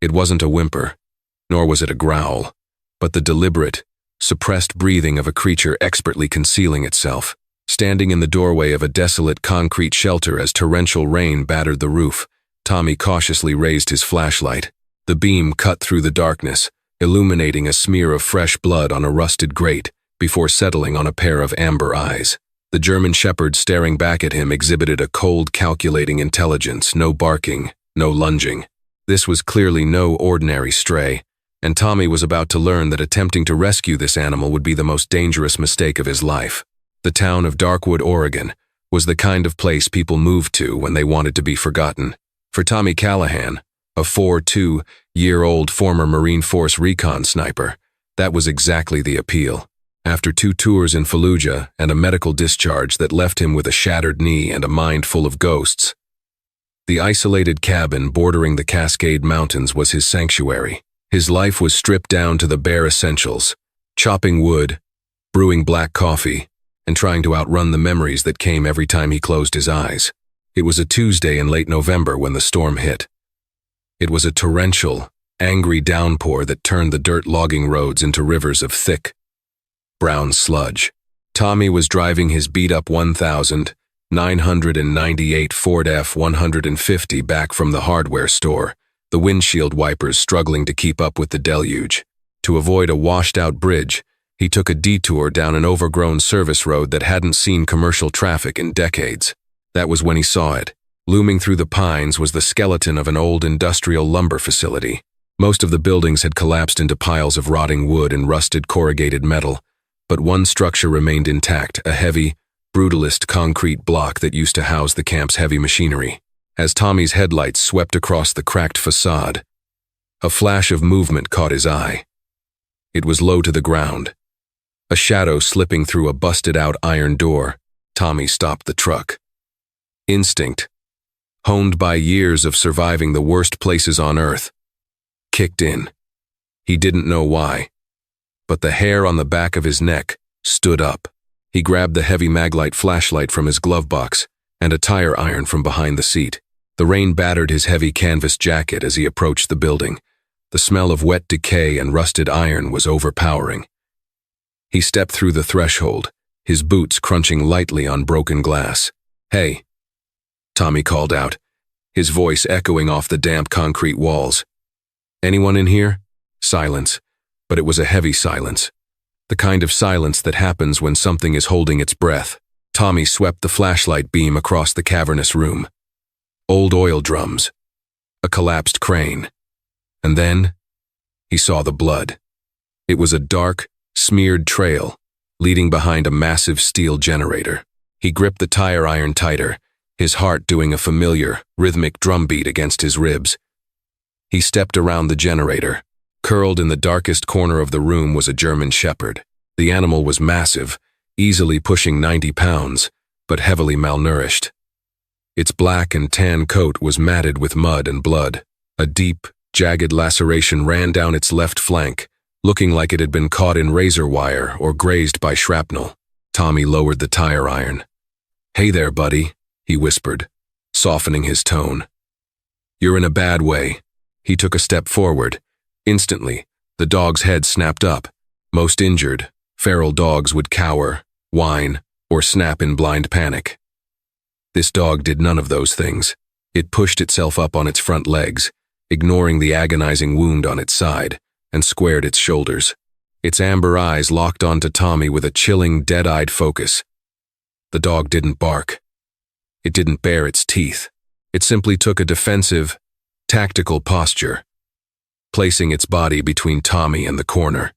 It wasn't a whimper, nor was it a growl, but the deliberate, suppressed breathing of a creature expertly concealing itself. Standing in the doorway of a desolate concrete shelter as torrential rain battered the roof, Tommy cautiously raised his flashlight. The beam cut through the darkness, illuminating a smear of fresh blood on a rusted grate before settling on a pair of amber eyes. The German shepherd staring back at him exhibited a cold, calculating intelligence, no barking, no lunging. This was clearly no ordinary stray, and Tommy was about to learn that attempting to rescue this animal would be the most dangerous mistake of his life. The town of Darkwood, Oregon, was the kind of place people moved to when they wanted to be forgotten. For Tommy Callahan, a 42-year-old former Marine Force recon sniper, that was exactly the appeal. After 2 tours in Fallujah and a medical discharge that left him with a shattered knee and a mind full of ghosts, the isolated cabin bordering the Cascade Mountains was his sanctuary. His life was stripped down to the bare essentials: chopping wood, brewing black coffee, and trying to outrun the memories that came every time he closed his eyes. It was a Tuesday in late November when the storm hit. It was a torrential, angry downpour that turned the dirt logging roads into rivers of thick, brown sludge. Tommy was driving his beat-up 1998 Ford F-150 back from the hardware store, the windshield wipers struggling to keep up with the deluge. To avoid a washed-out bridge, he took a detour down an overgrown service road that hadn't seen commercial traffic in decades. That was when he saw it. Looming through the pines was the skeleton of an old industrial lumber facility. Most of the buildings had collapsed into piles of rotting wood and rusted corrugated metal, but one structure remained intact, a heavy, brutalist concrete block that used to house the camp's heavy machinery. As Tommy's headlights swept across the cracked facade, a flash of movement caught his eye. It was low to the ground, a shadow slipping through a busted-out iron door. Tommy stopped the truck. Instinct, honed by years of surviving the worst places on Earth, kicked in. He didn't know why, but the hair on the back of his neck stood up. He grabbed the heavy Maglite flashlight from his glove box and a tire iron from behind the seat. The rain battered his heavy canvas jacket as he approached the building. The smell of wet decay and rusted iron was overpowering. He stepped through the threshold, his boots crunching lightly on broken glass. "Hey," Tommy called out, his voice echoing off the damp concrete walls. "Anyone in here?" Silence, but it was a heavy silence. The kind of silence that happens when something is holding its breath. Tommy swept the flashlight beam across the cavernous room. Old oil drums, a collapsed crane, and then he saw the blood. It was a dark, smeared trail leading behind a massive steel generator. He gripped the tire iron tighter, his heart doing a familiar, rhythmic drumbeat against his ribs. He stepped around the generator. Curled in the darkest corner of the room was a German shepherd. The animal was massive, easily pushing 90 pounds, but heavily malnourished. Its black and tan coat was matted with mud and blood. A deep, jagged laceration ran down its left flank, looking like it had been caught in razor wire or grazed by shrapnel. Tommy lowered the tire iron. "Hey there, buddy," he whispered, softening his tone. "You're in a bad way." He took a step forward. Instantly, the dog's head snapped up. Most injured, feral dogs would cower, whine, or snap in blind panic. This dog did none of those things. It pushed itself up on its front legs, ignoring the agonizing wound on its side, and squared its shoulders. Its amber eyes locked onto Tommy with a chilling, dead-eyed focus. The dog didn't bark. It didn't bare its teeth. It simply took a defensive, tactical posture, placing its body between Tommy and the corner,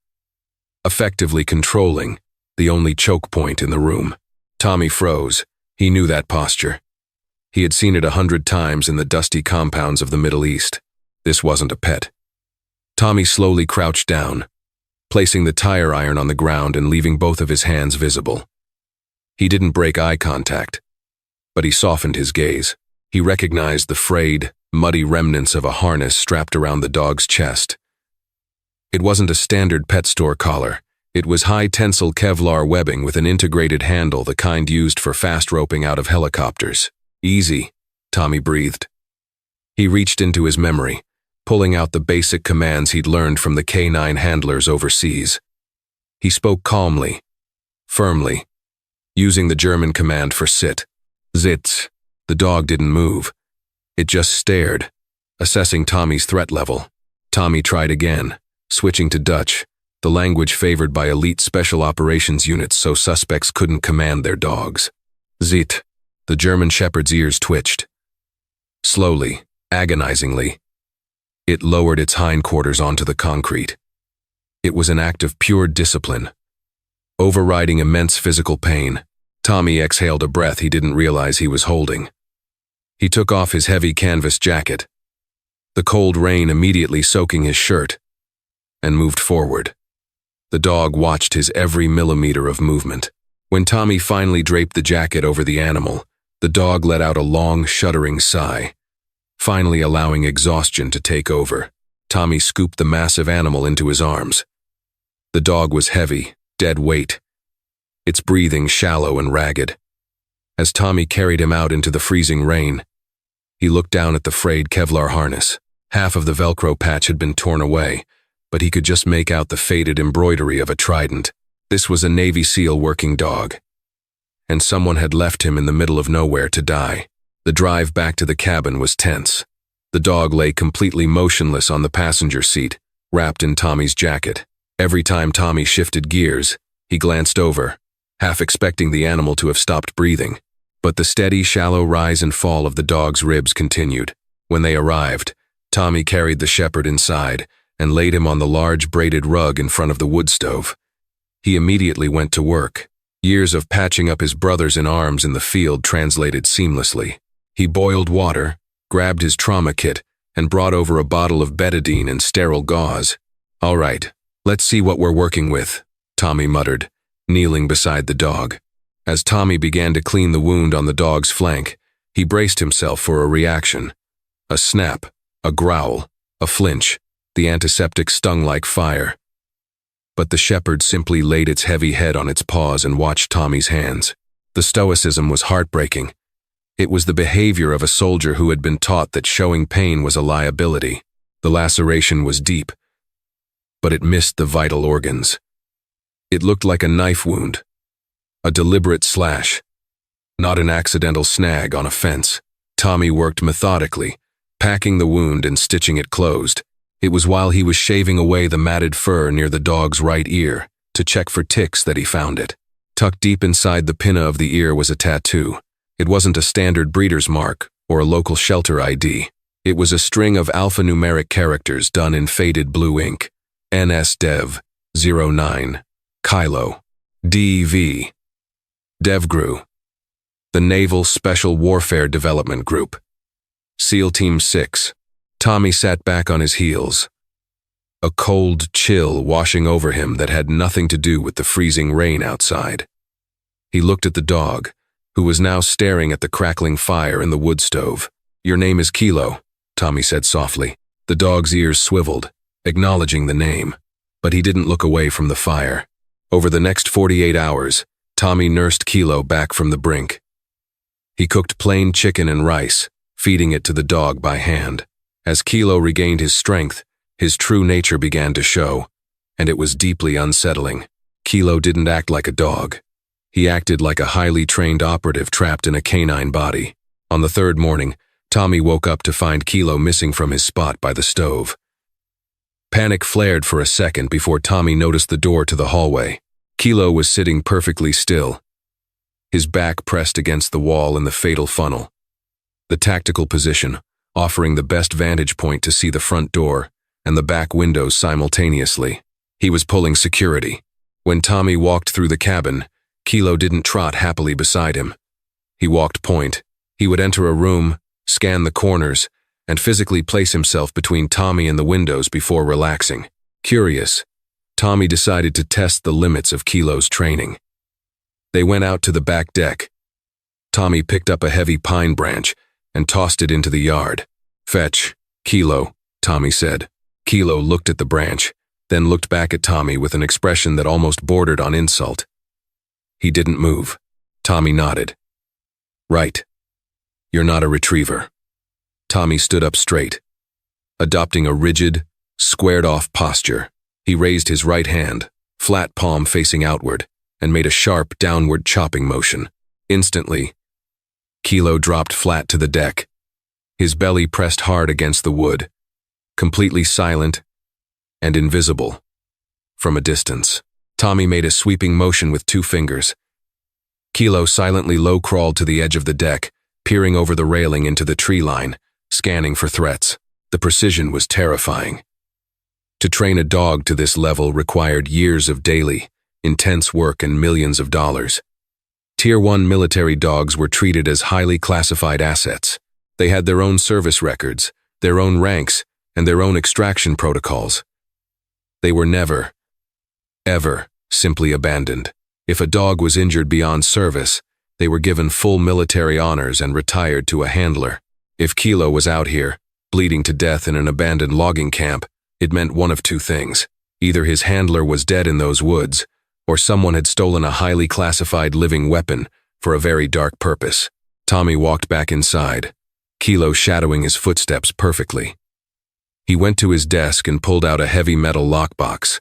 effectively controlling the only choke point in the room. Tommy froze. He knew that posture. He had seen it 100 times in the dusty compounds of the Middle East. This wasn't a pet. Tommy slowly crouched down, placing the tire iron on the ground and leaving both of his hands visible. He didn't break eye contact, but he softened his gaze. He recognized the frayed, muddy remnants of a harness strapped around the dog's chest. It wasn't a standard pet store collar. It was high-tensile Kevlar webbing with an integrated handle, the kind used for fast roping out of helicopters. "Easy," Tommy breathed. He reached into his memory, pulling out the basic commands he'd learned from the canine handlers overseas. He spoke calmly, firmly, using the German command for sit. Sitz. The dog didn't move. It just stared, assessing Tommy's threat level. Tommy tried again, switching to Dutch, the language favored by elite special operations units so suspects couldn't command their dogs. Zit. The German shepherd's ears twitched. Slowly, agonizingly, it lowered its hindquarters onto the concrete. It was an act of pure discipline, overriding immense physical pain. Tommy exhaled a breath he didn't realize he was holding. He took off his heavy canvas jacket, the cold rain immediately soaking his shirt, and moved forward. The dog watched his every millimeter of movement. When Tommy finally draped the jacket over the animal, the dog let out a long, shuddering sigh, finally allowing exhaustion to take over. Tommy scooped the massive animal into his arms. The dog was heavy, dead weight, its breathing shallow and ragged. As Tommy carried him out into the freezing rain, he looked down at the frayed Kevlar harness. Half of the Velcro patch had been torn away, but he could just make out the faded embroidery of a trident. This was a Navy SEAL working dog, and someone had left him in the middle of nowhere to die. The drive back to the cabin was tense. The dog lay completely motionless on the passenger seat, wrapped in Tommy's jacket. Every time Tommy shifted gears, he glanced over, half expecting the animal to have stopped breathing. But the steady, shallow rise and fall of the dog's ribs continued. When they arrived, Tommy carried the shepherd inside and laid him on the large braided rug in front of the wood stove. He immediately went to work. Years of patching up his brothers in arms in the field translated seamlessly. He boiled water, grabbed his trauma kit, and brought over a bottle of betadine and sterile gauze. "All right, let's see what we're working with," Tommy muttered, kneeling beside the dog. As Tommy began to clean the wound on the dog's flank, he braced himself for a reaction. A snap, a growl, a flinch. The antiseptic stung like fire. But the shepherd simply laid its heavy head on its paws and watched Tommy's hands. The stoicism was heartbreaking. It was the behavior of a soldier who had been taught that showing pain was a liability. The laceration was deep, but it missed the vital organs. It looked like a knife wound, a deliberate slash, not an accidental snag on a fence. Tommy worked methodically, packing the wound and stitching it closed. It was while he was shaving away the matted fur near the dog's right ear to check for ticks that he found it. Tucked deep inside the pinna of the ear was a tattoo. It wasn't a standard breeder's mark or a local shelter ID. It was a string of alphanumeric characters done in faded blue ink. NS-Dev 09, Kilo, DV, DevGru, the Naval Special Warfare Development Group, SEAL Team 6. Tommy sat back on his heels, a cold chill washing over him that had nothing to do with the freezing rain outside. He looked at the dog, who was now staring at the crackling fire in the wood stove. "Your name is Kilo," Tommy said softly. The dog's ears swiveled, acknowledging the name, but he didn't look away from the fire. Over the next 48 hours, Tommy nursed Kilo back from the brink. He cooked plain chicken and rice, feeding it to the dog by hand. As Kilo regained his strength, his true nature began to show, and it was deeply unsettling. Kilo didn't act like a dog. He acted like a highly trained operative trapped in a canine body. On the third morning, Tommy woke up to find Kilo missing from his spot by the stove. Panic flared for a second before Tommy noticed the door to the hallway. Kilo was sitting perfectly still, his back pressed against the wall in the fatal funnel. The tactical position, offering the best vantage point to see the front door and the back windows simultaneously. He was pulling security. When Tommy walked through the cabin, Kilo didn't trot happily beside him. He walked point. He would enter a room, scan the corners, and physically place himself between Tommy and the windows before relaxing. Curious, Tommy decided to test the limits of Kilo's training. They went out to the back deck. Tommy picked up a heavy pine branch and tossed it into the yard. "Fetch, Kilo," Tommy said. Kilo looked at the branch, then looked back at Tommy with an expression that almost bordered on insult. He didn't move. Tommy nodded. "Right. You're not a retriever." Tommy stood up straight. adopting a rigid, squared-off posture. He raised his right hand, flat palm facing outward, and made a sharp, downward chopping motion. Instantly, Kilo dropped flat to the deck. His belly pressed hard against the wood, completely silent and invisible. From a distance, Tommy made a sweeping motion with 2 fingers. Kilo silently low-crawled to the edge of the deck, peering over the railing into the tree line, scanning for threats. The precision was terrifying. To train a dog to this level required years of daily, intense work and millions of dollars. Tier 1 military dogs were treated as highly classified assets. They had their own service records, their own ranks, and their own extraction protocols. They were never, ever, simply abandoned. If a dog was injured beyond service, they were given full military honors and retired to a handler. If Kilo was out here, bleeding to death in an abandoned logging camp, it meant one of 2 things. Either his handler was dead in those woods, or someone had stolen a highly classified living weapon for a very dark purpose. Tommy walked back inside, Kilo shadowing his footsteps perfectly. He went to his desk and pulled out a heavy metal lockbox.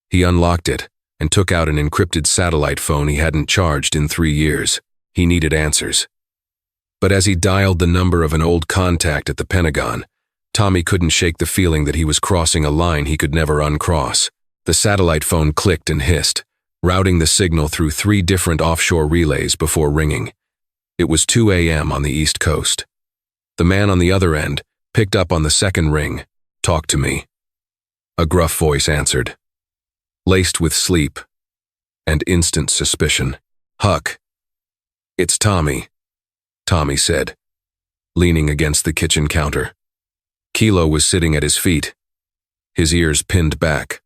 He unlocked it and took out an encrypted satellite phone he hadn't charged in 3 years. He needed answers. But as he dialed the number of an old contact at the Pentagon, Tommy couldn't shake the feeling that he was crossing a line he could never uncross. The satellite phone clicked and hissed, routing the signal through 3 different offshore relays before ringing. It was 2 a.m. on the East Coast. The man on the other end picked up on the second ring. "Talk to me." A gruff voice answered, laced with sleep and instant suspicion. "Huck." "It's Tommy," Tommy said, leaning against the kitchen counter. Kilo was sitting at his feet, his ears pinned back,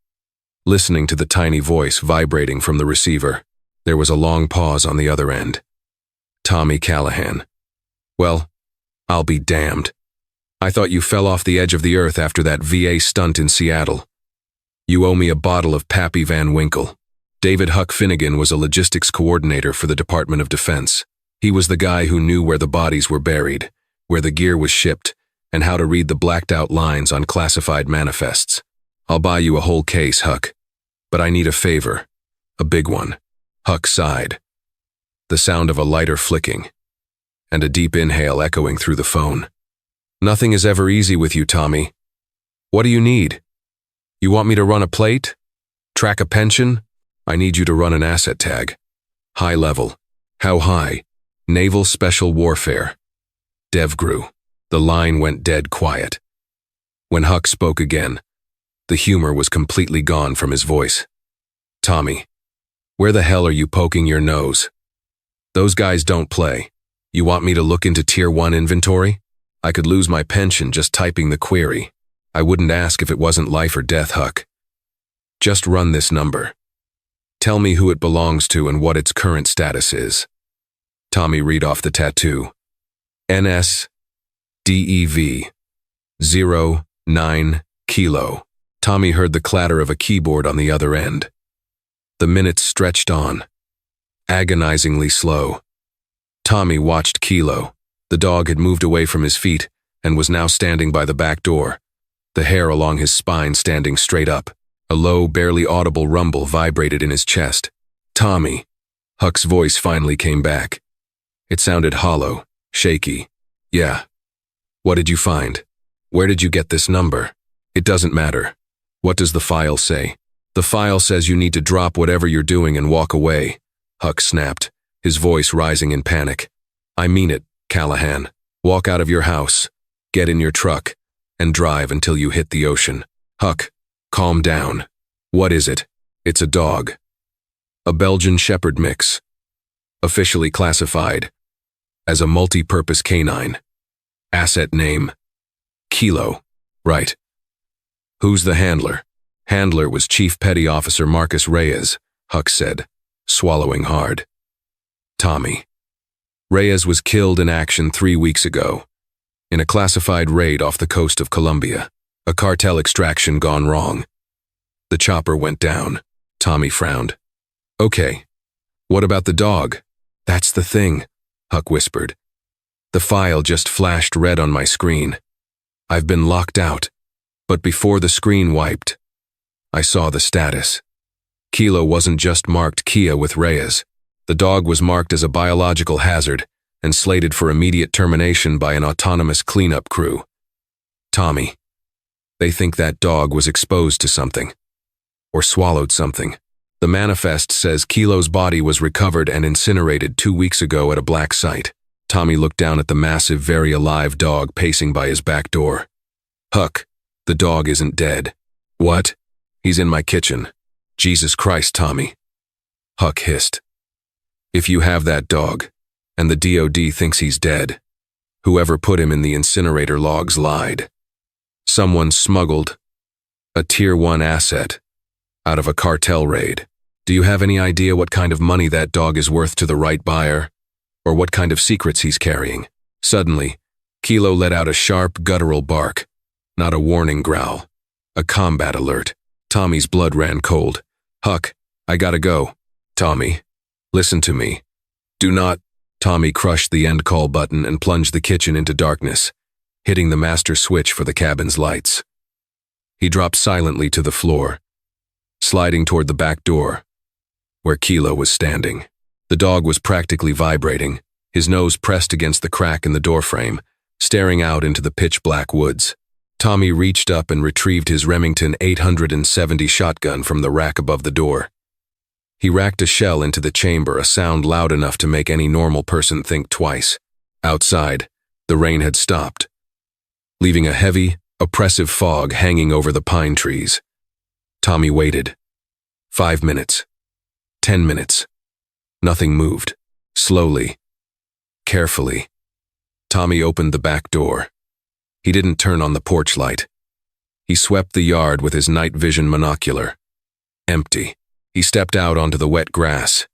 listening to the tiny voice vibrating from the receiver. There was a long pause on the other end. "Tommy Callahan. Well, I'll be damned. I thought you fell off the edge of the earth after that VA stunt in Seattle. You owe me a bottle of Pappy Van Winkle." David Huck Finnegan was a logistics coordinator for the Department of Defense. He was the guy who knew where the bodies were buried, where the gear was shipped, and how to read the blacked-out lines on classified manifests. "I'll buy you a whole case, Huck. But I need a favor. A big one." Huck sighed. The sound of a lighter flicking, and a deep inhale echoing through the phone. "Nothing is ever easy with you, Tommy. What do you need? You want me to run a plate? Track a pension? I need you to run an asset tag. High level. How high? Naval Special Warfare. DevGru." The line went dead quiet. When Huck spoke again, the humor was completely gone from his voice. "Tommy, where the hell are you poking your nose? Those guys don't play. You want me to look into Tier 1 inventory? I could lose my pension just typing the query. I wouldn't ask if it wasn't life or death, Huck. Just run this number. Tell me who it belongs to and what its current status is." Tommy read off the tattoo. "NS-DEV 09 Kilo." Tommy heard the clatter of a keyboard on the other end. The minutes stretched on, agonizingly slow. Tommy watched Kilo. The dog had moved away from his feet and was now standing by the back door, the hair along his spine standing straight up. A low, barely audible rumble vibrated in his chest. "Tommy." Huck's voice finally came back. It sounded hollow, shaky. "Yeah. What did you find? Where did you get this number?" "It doesn't matter. What does the file say?" "The file says you need to drop whatever you're doing and walk away," Huck snapped, his voice rising in panic. "I mean it, Callahan. Walk out of your house, get in your truck, and drive until you hit the ocean." "Huck, calm down. What is it?" "It's a dog. A Belgian Shepherd mix. Officially classified as a multi-purpose canine. Asset name, Kilo." "Right. Who's the handler?" "Handler was Chief Petty Officer Marcus Reyes," Huck said, swallowing hard. "Tommy. Reyes was killed in action 3 weeks ago, in a classified raid off the coast of Colombia. A cartel extraction gone wrong. The chopper went down." Tommy frowned. "Okay. What about the dog?" "That's the thing," Huck whispered. "The file just flashed red on my screen. I've been locked out. But before the screen wiped, I saw the status. Kilo wasn't just marked Kia with Reyes. The dog was marked as a biological hazard and slated for immediate termination by an autonomous cleanup crew. Tommy. They think that dog was exposed to something. Or swallowed something. The manifest says Kilo's body was recovered and incinerated 2 weeks ago at a black site. Tommy looked down at the massive, very alive dog pacing by his back door. Huck, the dog isn't dead. What? He's in my kitchen. Jesus Christ, Tommy. Huck hissed. If you have that dog, and the DOD thinks he's dead, whoever put him in the incinerator logs lied. Someone smuggled a Tier 1 asset out of a cartel raid. Do you have any idea what kind of money that dog is worth to the right buyer? Or what kind of secrets he's carrying? Suddenly, Kilo let out a sharp, guttural bark. Not a warning growl. A combat alert. Tommy's blood ran cold. Huck, I gotta go. Tommy, listen to me. Do not. Tommy crushed the end call button and plunged the kitchen into darkness, hitting the master switch for the cabin's lights. He dropped silently to the floor, sliding toward the back door, where Kilo was standing. The dog was practically vibrating, his nose pressed against the crack in the doorframe, staring out into the pitch-black woods. Tommy reached up and retrieved his Remington 870 shotgun from the rack above the door. He racked a shell into the chamber, a sound loud enough to make any normal person think twice. Outside, the rain had stopped, leaving a heavy, oppressive fog hanging over the pine trees. Tommy waited. 5 minutes. 10 minutes. Nothing moved. Slowly, carefully, Tommy opened the back door. He didn't turn on the porch light. He swept the yard with his night vision monocular. Empty. He stepped out onto the wet grass,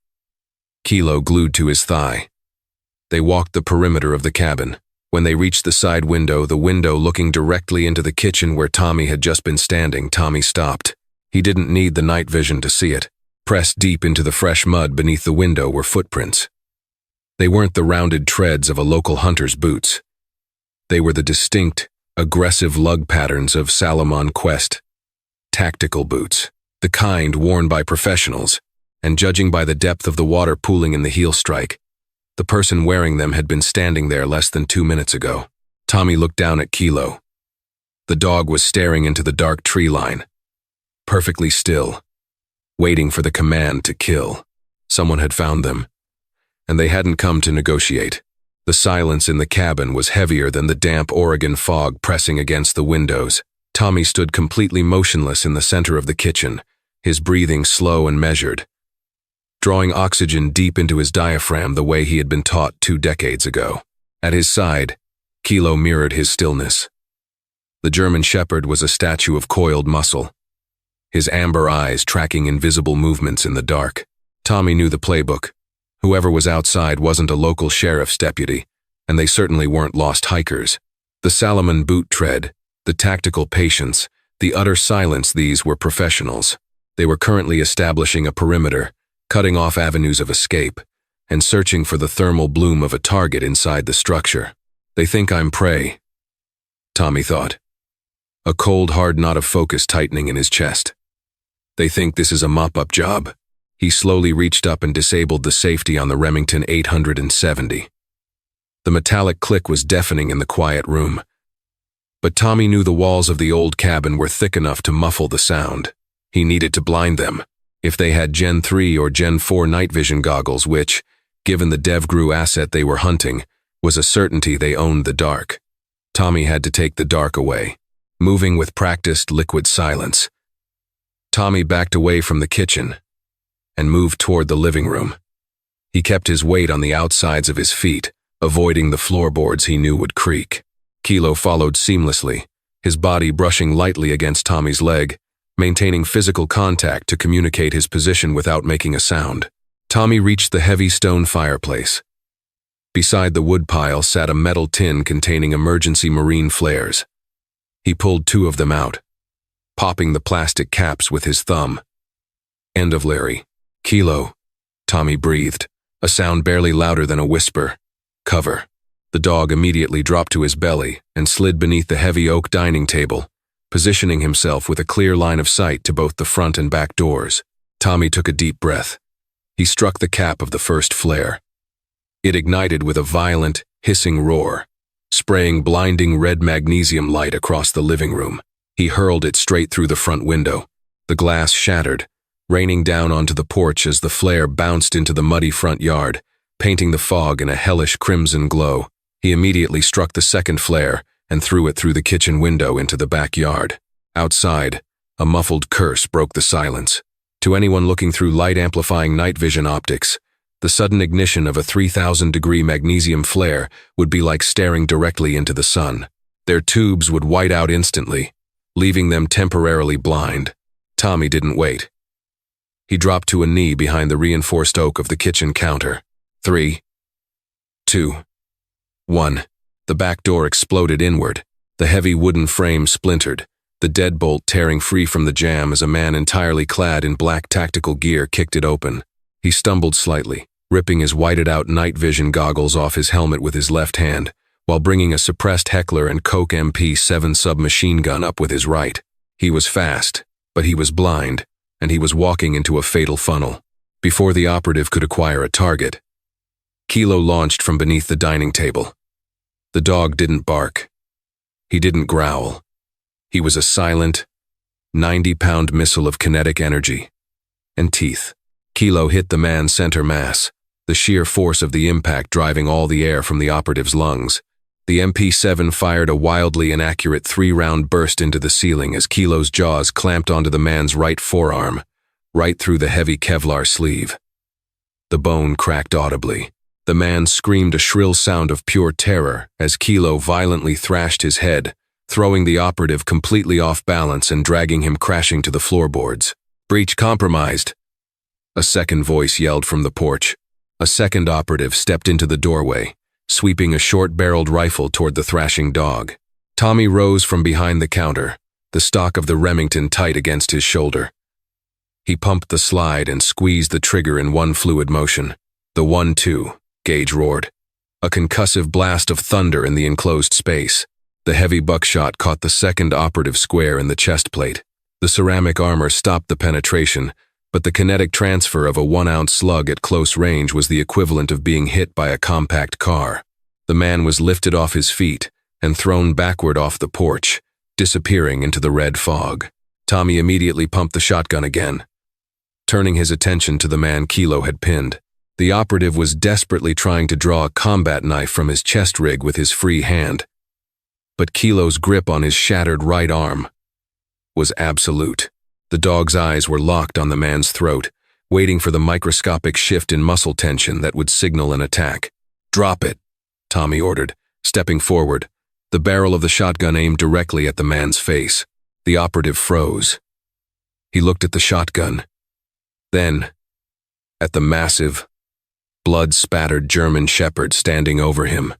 Kilo glued to his thigh. They walked the perimeter of the cabin. When they reached the side window, the window looking directly into the kitchen where Tommy had just been standing, Tommy stopped. He didn't need the night vision to see it. Pressed deep into the fresh mud beneath the window were footprints. They weren't the rounded treads of a local hunter's boots. They were the distinct, aggressive lug patterns of Salomon Quest tactical boots, the kind worn by professionals, and judging by the depth of the water pooling in the heel strike, the person wearing them had been standing there less than 2 minutes ago. Tommy looked down at Kilo. The dog was staring into the dark tree line, perfectly still, waiting for the command to kill. Someone had found them, and they hadn't come to negotiate. The silence in the cabin was heavier than the damp Oregon fog pressing against the windows. Tommy stood completely motionless in the center of the kitchen, his breathing slow and measured, drawing oxygen deep into his diaphragm the way he had been taught 2 decades ago. At his side, Kilo mirrored his stillness. The German Shepherd was a statue of coiled muscle, his amber eyes tracking invisible movements in the dark. Tommy knew the playbook. Whoever was outside wasn't a local sheriff's deputy, and they certainly weren't lost hikers. The Salomon boot tread, the tactical patience, the utter silence, these were professionals. They were currently establishing a perimeter, cutting off avenues of escape, and searching for the thermal bloom of a target inside the structure. They think I'm prey, Tommy thought, a cold, hard knot of focus tightening in his chest. They think this is a mop-up job. He slowly reached up and disabled the safety on the Remington 870. The metallic click was deafening in the quiet room. But Tommy knew the walls of the old cabin were thick enough to muffle the sound. He needed to blind them. If they had Gen 3 or Gen 4 night vision goggles, which, given the DevGru asset they were hunting, was a certainty they owned the dark. Tommy had to take the dark away, moving with practiced liquid silence. Tommy backed away from the kitchen and moved toward the living room. He kept his weight on the outsides of his feet, avoiding the floorboards he knew would creak. Kilo followed seamlessly, his body brushing lightly against Tommy's leg, maintaining physical contact to communicate his position without making a sound. Tommy reached the heavy stone fireplace. Beside the woodpile sat a metal tin containing emergency marine flares. He pulled 2 of them out, popping the plastic caps with his thumb. End of Larry. Kilo, Tommy breathed, a sound barely louder than a whisper. Cover. The dog immediately dropped to his belly and slid beneath the heavy oak dining table, positioning himself with a clear line of sight to both the front and back doors. Tommy took a deep breath. He struck the cap of the first flare. It ignited with a violent, hissing roar, spraying blinding red magnesium light across the living room. He hurled it straight through the front window. The glass shattered, raining down onto the porch as the flare bounced into the muddy front yard, painting the fog in a hellish crimson glow. He immediately struck the second flare and threw it through the kitchen window into the backyard. Outside, a muffled curse broke the silence. To anyone looking through light-amplifying night vision optics, the sudden ignition of a 3,000-degree magnesium flare would be like staring directly into the sun. Their tubes would white out instantly, leaving them temporarily blind. Tommy didn't wait. He dropped to a knee behind the reinforced oak of the kitchen counter. 3, 2, 1. The back door exploded inward. The heavy wooden frame splintered, the deadbolt tearing free from the jamb as a man entirely clad in black tactical gear kicked it open. He stumbled slightly, ripping his whited-out night vision goggles off his helmet with his left hand, while bringing a suppressed Heckler & Koch MP7 submachine gun up with his right. He was fast, but he was blind, and he was walking into a fatal funnel. Before the operative could acquire a target, Kilo launched from beneath the dining table. The dog didn't bark. He didn't growl. He was a silent, 90-pound missile of kinetic energy and teeth. Kilo hit the man's center mass, the sheer force of the impact driving all the air from the operative's lungs. The MP7 fired a wildly inaccurate 3-round burst into the ceiling as Kilo's jaws clamped onto the man's right forearm, right through the heavy Kevlar sleeve. The bone cracked audibly. The man screamed a shrill sound of pure terror as Kilo violently thrashed his head, throwing the operative completely off balance and dragging him crashing to the floorboards. "Breach compromised," a second voice yelled from the porch. A second operative stepped into the doorway, sweeping a short-barreled rifle toward the thrashing dog. Tommy rose from behind the counter, the stock of the Remington tight against his shoulder. He pumped the slide and squeezed the trigger in one fluid motion. The 1-2, Gage roared. A concussive blast of thunder in the enclosed space. The heavy buckshot caught the second operative square in the chest plate. The ceramic armor stopped the penetration, but the kinetic transfer of a 1-ounce slug at close range was the equivalent of being hit by a compact car. The man was lifted off his feet and thrown backward off the porch, disappearing into the red fog. Tommy immediately pumped the shotgun again, turning his attention to the man Kilo had pinned. The operative was desperately trying to draw a combat knife from his chest rig with his free hand, but Kilo's grip on his shattered right arm was absolute. The dog's eyes were locked on the man's throat, waiting for the microscopic shift in muscle tension that would signal an attack. "Drop it," Tommy ordered, stepping forward, the barrel of the shotgun aimed directly at the man's face. The operative froze. He looked at the shotgun, then at the massive, blood-spattered German shepherd standing over him,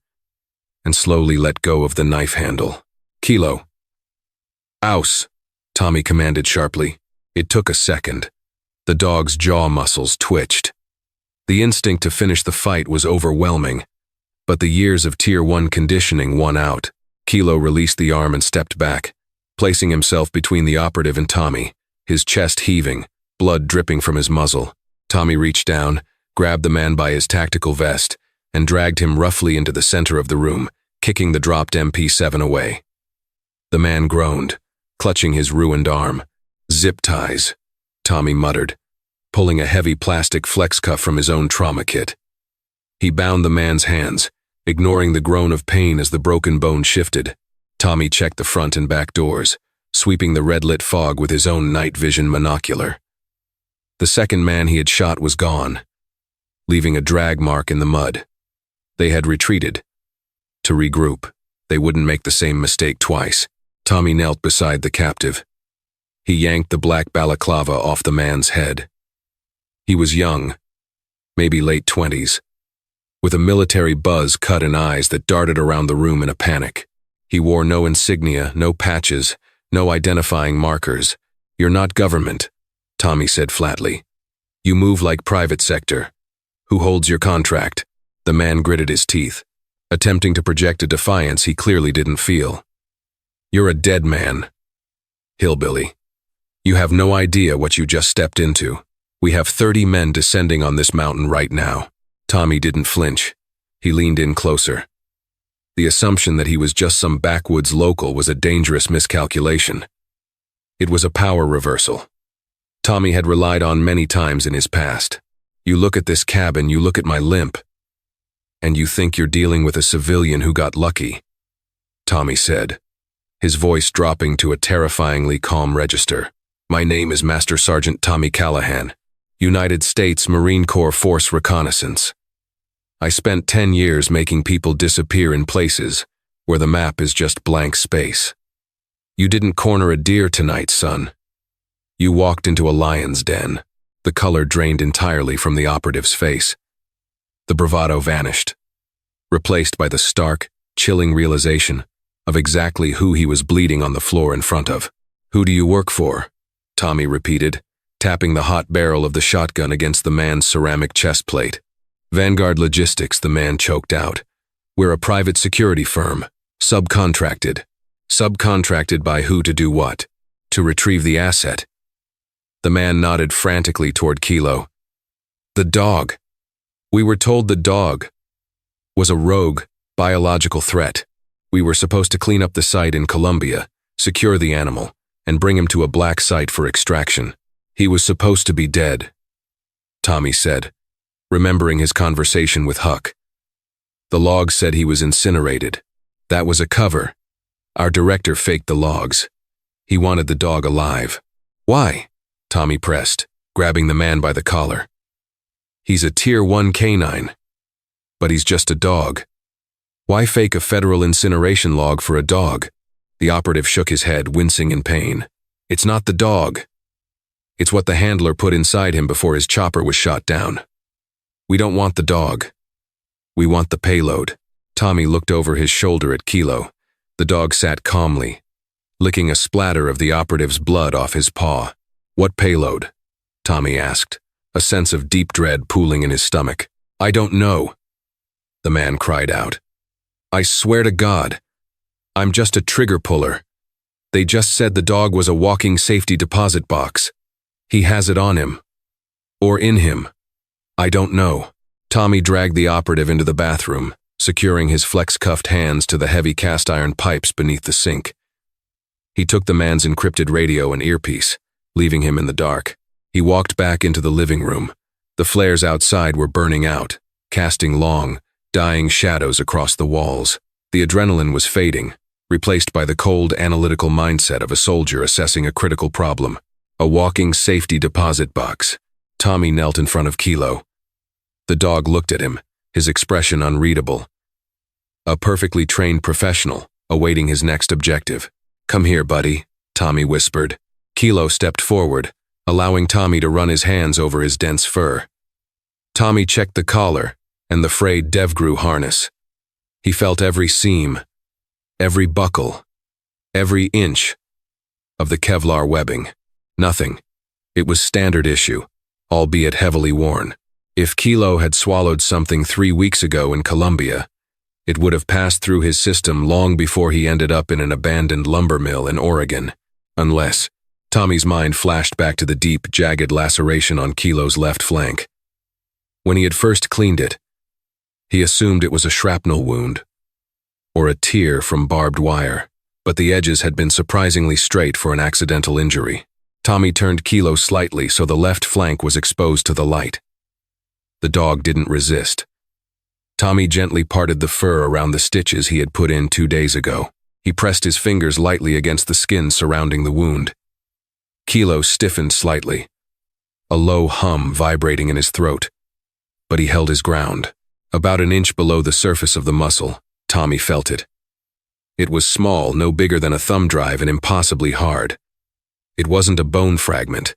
and slowly let go of the knife handle. "Kilo." "Aus," Tommy commanded sharply. It took a second. The dog's jaw muscles twitched. The instinct to finish the fight was overwhelming, but the years of Tier 1 conditioning won out. Kilo released the arm and stepped back, placing himself between the operative and Tommy, his chest heaving, blood dripping from his muzzle. Tommy reached down, grabbed the man by his tactical vest, and dragged him roughly into the center of the room, kicking the dropped MP7 away. The man groaned, clutching his ruined arm. "Zip ties," Tommy muttered, pulling a heavy plastic flex cuff from his own trauma kit. He bound the man's hands, ignoring the groan of pain as the broken bone shifted. Tommy checked the front and back doors, sweeping the red-lit fog with his own night vision monocular. The second man he had shot was gone, leaving a drag mark in the mud. They had retreated. To regroup, they wouldn't make the same mistake twice. Tommy knelt beside the captive. He yanked the black balaclava off the man's head. He was young, maybe late 20s, with a military buzz cut and eyes that darted around the room in a panic. He wore no insignia, no patches, no identifying markers. "You're not government," Tommy said flatly. "You move like private sector. Who holds your contract?" The man gritted his teeth. attempting to project a defiance he clearly didn't feel. "You're a dead man, hillbilly. You have no idea what you just stepped into. We have 30 men descending on this mountain right now." Tommy didn't flinch. He leaned in closer. The assumption that he was just some backwoods local was a dangerous miscalculation. It was a power reversal Tommy had relied on many times in his past. "You look at this cabin, you look at my limp, and you think you're dealing with a civilian who got lucky," Tommy said, his voice dropping to a terrifyingly calm register. "My name is Master Sergeant Tommy Callahan, United States Marine Corps Force Reconnaissance. I spent 10 years making people disappear in places where the map is just blank space. You didn't corner a deer tonight, son. You walked into a lion's den." The color drained entirely from the operative's face. The bravado vanished, replaced by the stark, chilling realization of exactly who he was bleeding on the floor in front of. "Who do you work for?" Tommy repeated, tapping the hot barrel of the shotgun against the man's ceramic chest plate. "Vanguard Logistics," the man choked out. "We're a private security firm, subcontracted. Subcontracted by who to do what? To retrieve the asset." The man nodded frantically toward Kilo. "The dog. We were told the dog was a rogue, biological threat. We were supposed to clean up the site in Colombia, secure the animal, and bring him to a black site for extraction. He was supposed to be dead," Tommy said, remembering his conversation with Huck. "The log said he was incinerated. That was a cover. Our director faked the logs. He wanted the dog alive." "Why?" Tommy pressed, grabbing the man by the collar. "He's a Tier 1 canine, but he's just a dog. Why fake a federal incineration log for a dog?" The operative shook his head, wincing in pain. "It's not the dog. It's what the handler put inside him before his chopper was shot down. We don't want the dog. We want the payload." Tommy looked over his shoulder at Kilo. The dog sat calmly, licking a splatter of the operative's blood off his paw. "What payload?" Tommy asked, a sense of deep dread pooling in his stomach. "I don't know," the man cried out. "I swear to God, I'm just a trigger puller. They just said the dog was a walking safety deposit box. He has it on him. Or in him. I don't know." Tommy dragged the operative into the bathroom, securing his flex-cuffed hands to the heavy cast-iron pipes beneath the sink. He took the man's encrypted radio and earpiece, leaving him in the dark. He walked back into the living room. The flares outside were burning out, casting long, dying shadows across the walls. The adrenaline was fading, replaced by the cold, analytical mindset of a soldier assessing a critical problem. A walking safety deposit box. Tommy knelt in front of Kilo. The dog looked at him, his expression unreadable. A perfectly trained professional, awaiting his next objective. "Come here, buddy," Tommy whispered. Kilo stepped forward, allowing Tommy to run his hands over his dense fur. Tommy checked the collar and the frayed Devgru harness. He felt every seam, every buckle, every inch of the Kevlar webbing. Nothing. It was standard issue, albeit heavily worn. If Kilo had swallowed something 3 weeks ago in Colombia, it would have passed through his system long before he ended up in an abandoned lumber mill in Oregon. Unless, Tommy's mind flashed back to the deep, jagged laceration on Kilo's left flank. When he had first cleaned it, he assumed it was a shrapnel wound, or a tear from barbed wire, but the edges had been surprisingly straight for an accidental injury. Tommy turned Kilo slightly so the left flank was exposed to the light. The dog didn't resist. Tommy gently parted the fur around the stitches he had put in 2 days ago. He pressed his fingers lightly against the skin surrounding the wound. Kilo stiffened slightly, a low hum vibrating in his throat, but he held his ground. About an inch below the surface of the muscle, Tommy felt it. It was small, no bigger than a thumb drive, and impossibly hard. It wasn't a bone fragment.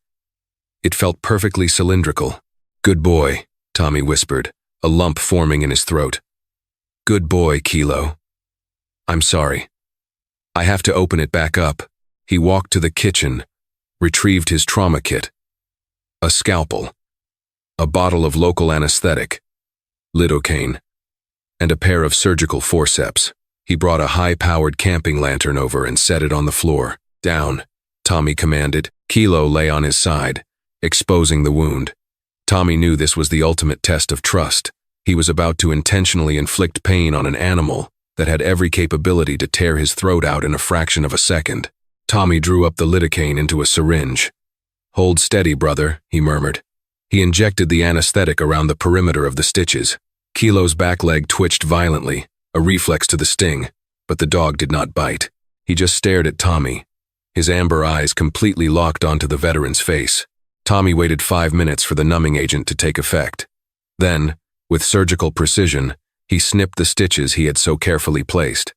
It felt perfectly cylindrical. "Good boy," Tommy whispered, a lump forming in his throat. "Good boy, Kilo. I'm sorry. I have to open it back up." He walked to the kitchen, retrieved his trauma kit. A scalpel. A bottle of local anesthetic, lidocaine. and a pair of surgical forceps. He brought a high-powered camping lantern over and set it on the floor. "Down," Tommy commanded. Kilo lay on his side, exposing the wound. Tommy knew this was the ultimate test of trust. He was about to intentionally inflict pain on an animal that had every capability to tear his throat out in a fraction of a second. Tommy drew up the lidocaine into a syringe. "Hold steady, brother," he murmured. He injected the anesthetic around the perimeter of the stitches. Kilo's back leg twitched violently, a reflex to the sting, but the dog did not bite. He just stared at Tommy, his amber eyes completely locked onto the veteran's face. Tommy waited 5 minutes for the numbing agent to take effect. Then, with surgical precision, he snipped the stitches he had so carefully placed.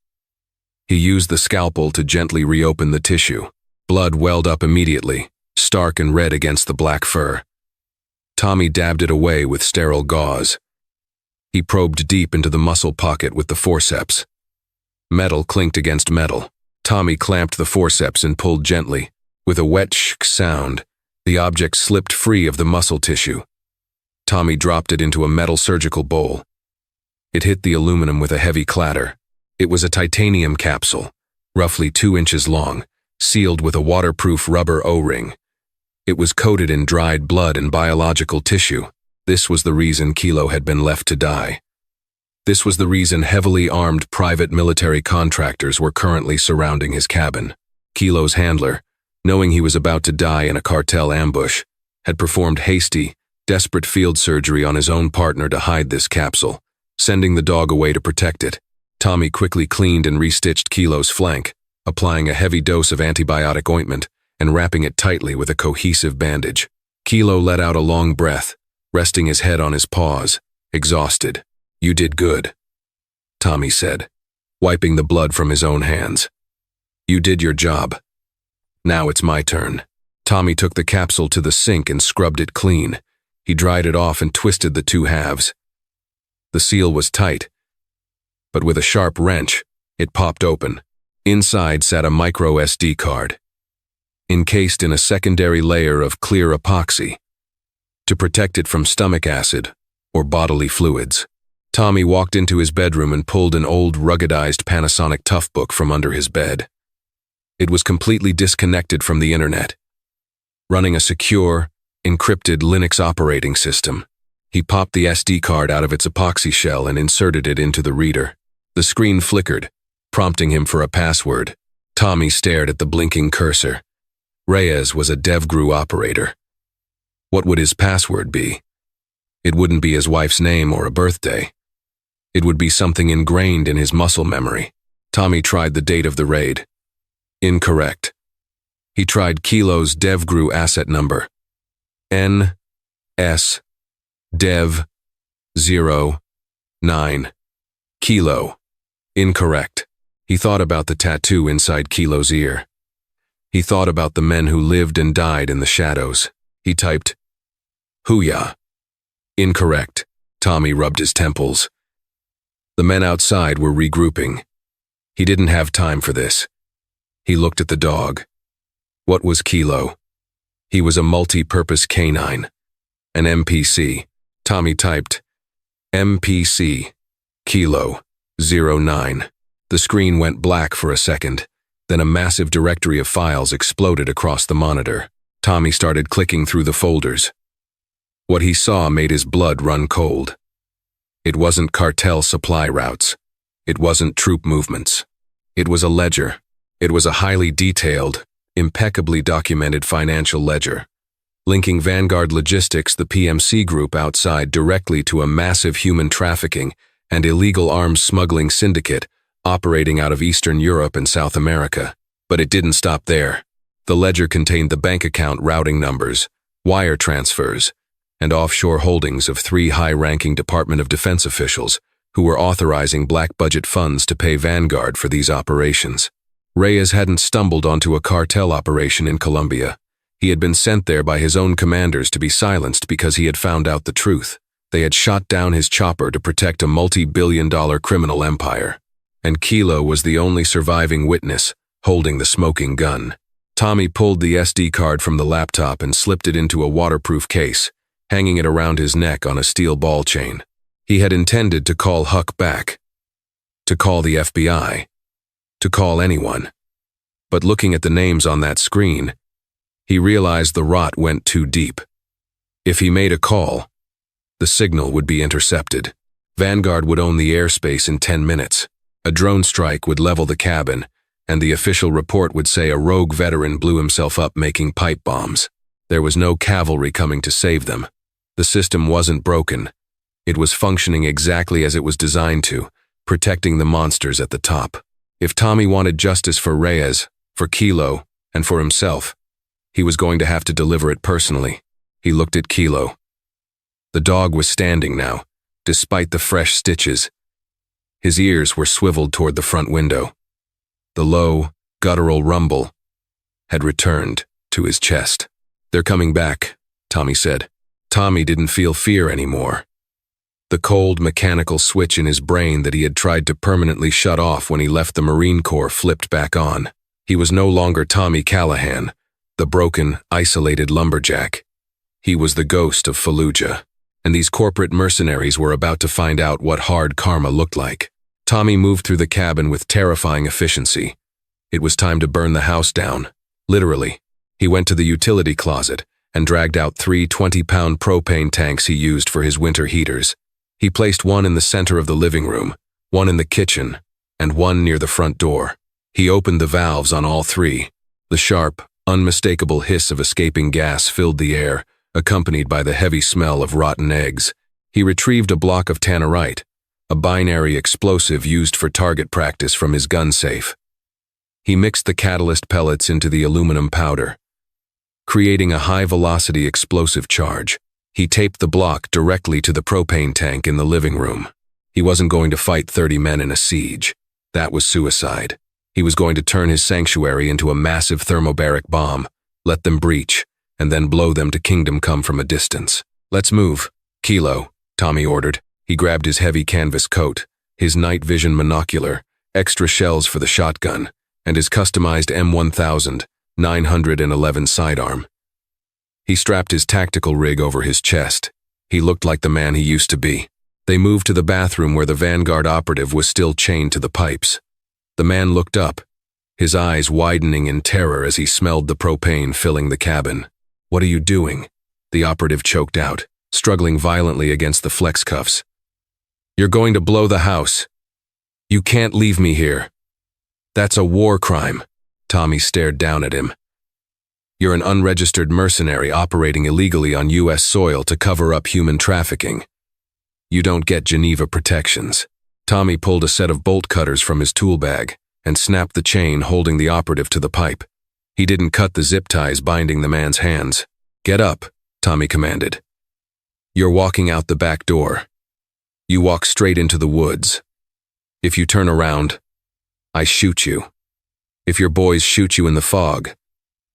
He used the scalpel to gently reopen the tissue. Blood welled up immediately, stark and red against the black fur. Tommy dabbed it away with sterile gauze. He probed deep into the muscle pocket with the forceps. Metal clinked against metal. Tommy clamped the forceps and pulled gently. With a wet shk sound, the object slipped free of the muscle tissue. Tommy dropped it into a metal surgical bowl. It hit the aluminum with a heavy clatter. It was a titanium capsule, roughly 2 inches long, sealed with a waterproof rubber O-ring. It was coated in dried blood and biological tissue. This was the reason Kilo had been left to die. This was the reason heavily armed private military contractors were currently surrounding his cabin. Kilo's handler, knowing he was about to die in a cartel ambush, had performed hasty, desperate field surgery on his own partner to hide this capsule, sending the dog away to protect it. Tommy quickly cleaned and restitched Kilo's flank, applying a heavy dose of antibiotic ointment and wrapping it tightly with a cohesive bandage. Kilo let out a long breath, resting his head on his paws, exhausted. "You did good," Tommy said, wiping the blood from his own hands. "You did your job. Now it's my turn." Tommy took the capsule to the sink and scrubbed it clean. He dried it off and twisted the 2 halves. The seal was tight, but with a sharp wrench, it popped open. Inside sat a micro SD card, encased in a secondary layer of clear epoxy, to protect it from stomach acid or bodily fluids. Tommy walked into his bedroom and pulled an old ruggedized Panasonic Toughbook from under his bed. It was completely disconnected from the internet, running a secure, encrypted Linux operating system. He popped the SD card out of its epoxy shell and inserted it into the reader. The screen flickered, prompting him for a password. Tommy stared at the blinking cursor. Reyes was a DevGru operator. What would his password be? It wouldn't be his wife's name or a birthday. It would be something ingrained in his muscle memory. Tommy tried the date of the raid. Incorrect. He tried Kilo's DevGru asset number. NS Dev 09. Kilo. Incorrect. He thought about the tattoo inside Kilo's ear. He thought about the men who lived and died in the shadows. He typed, "Hooyah." Incorrect. Tommy rubbed his temples. The men outside were regrouping. He didn't have time for this. He looked at the dog. What was Kilo? He was a multi-purpose canine. An MPC. Tommy typed, MPC, Kilo, 09. The screen went black for a second. Then a massive directory of files exploded across the monitor. Tommy started clicking through the folders. What he saw made his blood run cold. It wasn't cartel supply routes. It wasn't troop movements. It was a ledger. It was a highly detailed, impeccably documented financial ledger, linking Vanguard Logistics, the PMC group outside, directly to a massive human trafficking and illegal arms smuggling syndicate operating out of Eastern Europe and South America. But it didn't stop there. The ledger contained the bank account routing numbers, wire transfers, and offshore holdings of 3 high-ranking Department of Defense officials who were authorizing black-budget funds to pay Vanguard for these operations. Reyes hadn't stumbled onto a cartel operation in Colombia. He had been sent there by his own commanders to be silenced because he had found out the truth. They had shot down his chopper to protect a multi-billion-dollar criminal empire. And Kilo was the only surviving witness, holding the smoking gun. Tommy pulled the SD card from the laptop and slipped it into a waterproof case, hanging it around his neck on a steel ball chain. He had intended to call Huck back, to call the FBI, to call anyone. But looking at the names on that screen, he realized the rot went too deep. If he made a call, the signal would be intercepted. Vanguard would own the airspace in 10 minutes. A drone strike would level the cabin, and the official report would say a rogue veteran blew himself up making pipe bombs. There was no cavalry coming to save them. The system wasn't broken. It was functioning exactly as it was designed to, protecting the monsters at the top. If Tommy wanted justice for Reyes, for Kilo, and for himself, he was going to have to deliver it personally. He looked at Kilo. The dog was standing now, despite the fresh stitches. His ears were swiveled toward the front window. The low, guttural rumble had returned to his chest. "They're coming back," Tommy said. Tommy didn't feel fear anymore. The cold, mechanical switch in his brain that he had tried to permanently shut off when he left the Marine Corps flipped back on. He was no longer Tommy Callahan, the broken, isolated lumberjack. He was the ghost of Fallujah, and these corporate mercenaries were about to find out what hard karma looked like. Tommy moved through the cabin with terrifying efficiency. It was time to burn the house down. Literally. He went to the utility closet and dragged out 3 20-pound propane tanks he used for his winter heaters. He placed one in the center of the living room, one in the kitchen, and one near the front door. He opened the valves on all 3. The sharp, unmistakable hiss of escaping gas filled the air, accompanied by the heavy smell of rotten eggs. He retrieved a block of tannerite, a binary explosive used for target practice, from his gun safe. He mixed the catalyst pellets into the aluminum powder, creating a high-velocity explosive charge. He taped the block directly to the propane tank in the living room. He wasn't going to fight 30 men in a siege. That was suicide. He was going to turn his sanctuary into a massive thermobaric bomb, let them breach, and then blow them to kingdom come from a distance. "Let's move." "Kilo," Tommy ordered. He grabbed his heavy canvas coat, his night vision monocular, extra shells for the shotgun, and his customized M1000 911 sidearm. He strapped his tactical rig over his chest. He looked like the man he used to be. They moved to the bathroom where the Vanguard operative was still chained to the pipes. The man looked up, his eyes widening in terror as he smelled the propane filling the cabin. "What are you doing?" the operative choked out, struggling violently against the flex cuffs. "You're going to blow the house. You can't leave me here." "That's a war crime." Tommy stared down at him. "You're an unregistered mercenary operating illegally on U.S. soil to cover up human trafficking. You don't get Geneva protections." Tommy pulled a set of bolt cutters from his tool bag and snapped the chain holding the operative to the pipe. He didn't cut the zip ties binding the man's hands. "Get up," Tommy commanded. "You're walking out the back door. You walk straight into the woods. If you turn around, I shoot you. If your boys shoot you in the fog,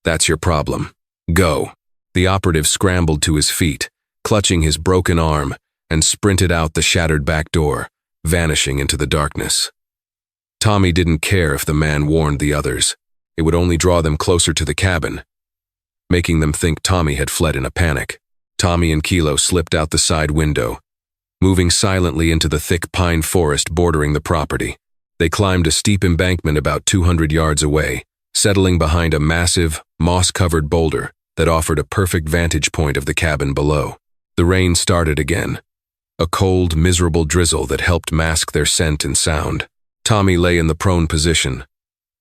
that's your problem. Go." The operative scrambled to his feet, clutching his broken arm, and sprinted out the shattered back door, vanishing into the darkness. Tommy didn't care if the man warned the others. It would only draw them closer to the cabin, making them think Tommy had fled in a panic. Tommy and Kilo slipped out the side window, moving silently into the thick pine forest bordering the property. They climbed a steep embankment about 200 yards away, settling behind a massive, moss-covered boulder that offered a perfect vantage point of the cabin below. The rain started again, a cold, miserable drizzle that helped mask their scent and sound. Tommy lay in the prone position,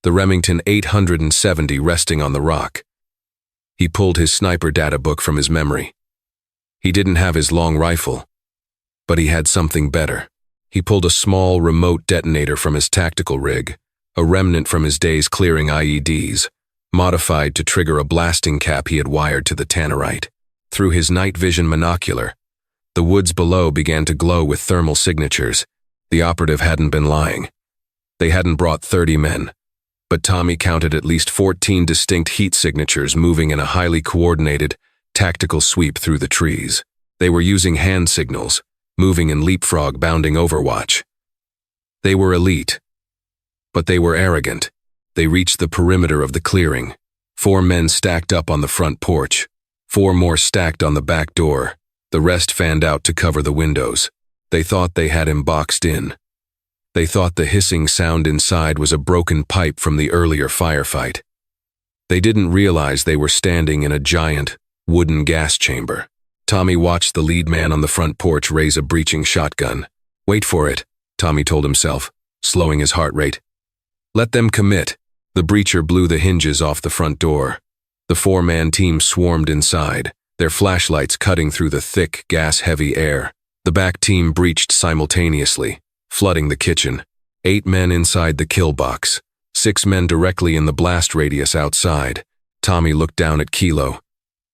the Remington 870 resting on the rock. He pulled his sniper data book from his memory. He didn't have his long rifle, but he had something better. He pulled a small remote detonator from his tactical rig, a remnant from his days clearing IEDs, modified to trigger a blasting cap he had wired to the tannerite. Through his night vision monocular, the woods below began to glow with thermal signatures. The operative hadn't been lying. They hadn't brought 30 men, but Tommy counted at least 14 distinct heat signatures moving in a highly coordinated, tactical sweep through the trees. They were using hand signals, moving in leapfrog bounding overwatch. They were elite, but they were arrogant. They reached the perimeter of the clearing. 4 men stacked up on the front porch, 4 more stacked on the back door. The rest fanned out to cover the windows. They thought they had him boxed in. They thought the hissing sound inside was a broken pipe from the earlier firefight. They didn't realize they were standing in a giant, wooden gas chamber. Tommy watched the lead man on the front porch raise a breaching shotgun. "Wait for it," Tommy told himself, slowing his heart rate. "Let them commit." The breacher blew the hinges off the front door. The four-man team swarmed inside, their flashlights cutting through the thick, gas-heavy air. The back team breached simultaneously, flooding the kitchen. 8 men inside the kill box, 6 men directly in the blast radius outside. Tommy looked down at Kilo.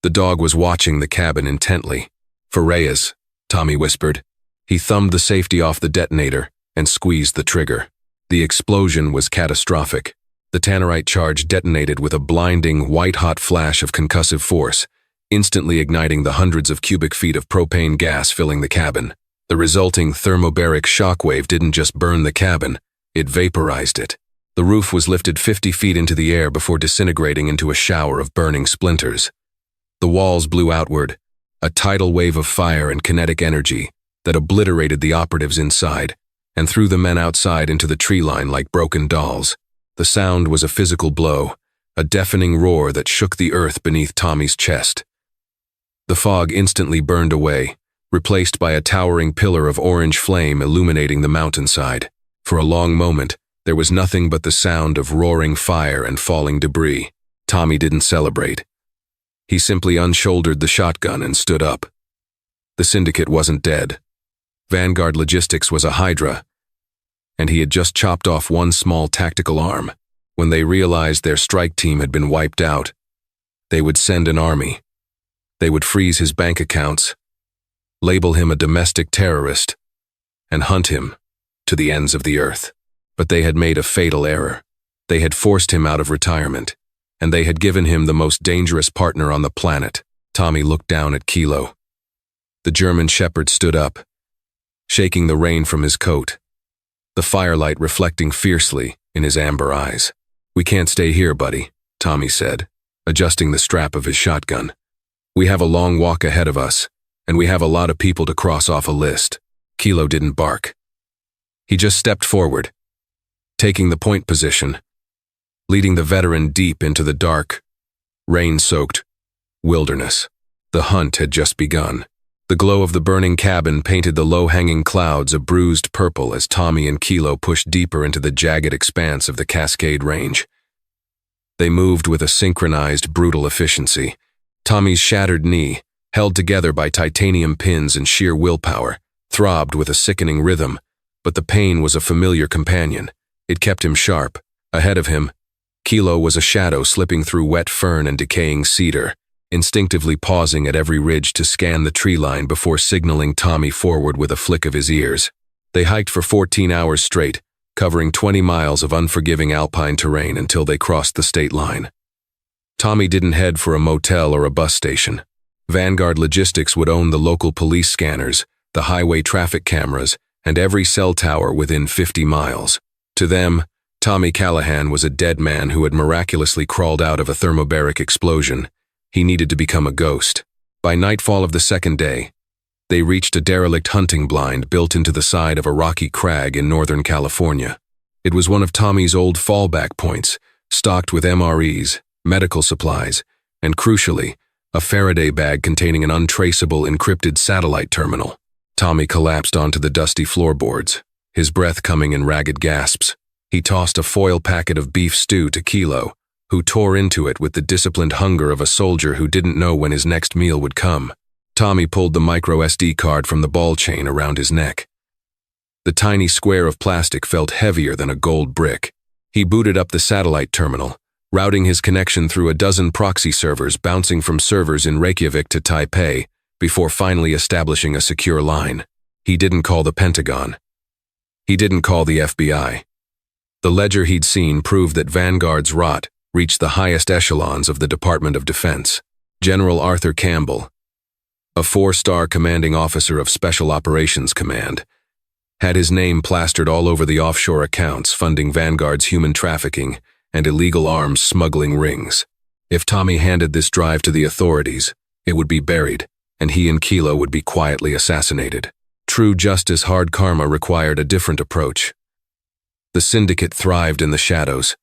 The dog was watching the cabin intently. "For Reyes," Tommy whispered. He thumbed the safety off the detonator and squeezed the trigger. The explosion was catastrophic. The tannerite charge detonated with a blinding, white-hot flash of concussive force, instantly igniting the hundreds of cubic feet of propane gas filling the cabin. The resulting thermobaric shockwave didn't just burn the cabin, it vaporized it. The roof was lifted 50 feet into the air before disintegrating into a shower of burning splinters. The walls blew outward, a tidal wave of fire and kinetic energy that obliterated the operatives inside and threw the men outside into the tree line like broken dolls. The sound was a physical blow, a deafening roar that shook the earth beneath Tommy's chest. The fog instantly burned away, replaced by a towering pillar of orange flame illuminating the mountainside. For a long moment, there was nothing but the sound of roaring fire and falling debris. Tommy didn't celebrate. He simply unshouldered the shotgun and stood up. The syndicate wasn't dead. Vanguard Logistics was a hydra, and he had just chopped off one small tactical arm. When they realized their strike team had been wiped out, they would send an army. They would freeze his bank accounts, label him a domestic terrorist, and hunt him to the ends of the earth. But they had made a fatal error. They had forced him out of retirement, and they had given him the most dangerous partner on the planet. Tommy looked down at Kilo. The German shepherd stood up, shaking the rain from his coat, the firelight reflecting fiercely in his amber eyes. "We can't stay here, buddy," Tommy said, adjusting the strap of his shotgun. "We have a long walk ahead of us, and we have a lot of people to cross off a list." Kilo didn't bark. He just stepped forward, taking the point position, leading the veteran deep into the dark, rain-soaked wilderness. The hunt had just begun. The glow of the burning cabin painted the low-hanging clouds a bruised purple as Tommy and Kilo pushed deeper into the jagged expanse of the Cascade Range. They moved with a synchronized, brutal efficiency. Tommy's shattered knee, held together by titanium pins and sheer willpower, throbbed with a sickening rhythm, but the pain was a familiar companion. It kept him sharp. Ahead of him, Kilo was a shadow slipping through wet fern and decaying cedar, instinctively pausing at every ridge to scan the tree line before signaling Tommy forward with a flick of his ears. They hiked for 14 hours straight, covering 20 miles of unforgiving alpine terrain until they crossed the state line. Tommy didn't head for a motel or a bus station. Vanguard Logistics would own the local police scanners, the highway traffic cameras, and every cell tower within 50 miles. To them, Tommy Callahan was a dead man who had miraculously crawled out of a thermobaric explosion. He needed to become a ghost. By nightfall of the second day, they reached a derelict hunting blind built into the side of a rocky crag in Northern California. It was one of Tommy's old fallback points, stocked with MREs, medical supplies, and crucially, a Faraday bag containing an untraceable encrypted satellite terminal. Tommy collapsed onto the dusty floorboards, his breath coming in ragged gasps. He tossed a foil packet of beef stew to Kilo, who tore into it with the disciplined hunger of a soldier who didn't know when his next meal would come. Tommy pulled the micro SD card from the ball chain around his neck. The tiny square of plastic felt heavier than a gold brick. He booted up the satellite terminal, routing his connection through a dozen proxy servers bouncing from servers in Reykjavik to Taipei, before finally establishing a secure line. He didn't call the Pentagon. He didn't call the FBI. The ledger he'd seen proved that Vanguard's rot reached the highest echelons of the Department of Defense. General Arthur Campbell, a 4-star commanding officer of Special Operations Command, had his name plastered all over the offshore accounts funding Vanguard's human trafficking and illegal arms smuggling rings. If Tommy handed this drive to the authorities, it would be buried, and he and Kilo would be quietly assassinated. true justice, hard karma required a different approach. The syndicate thrived in the shadows.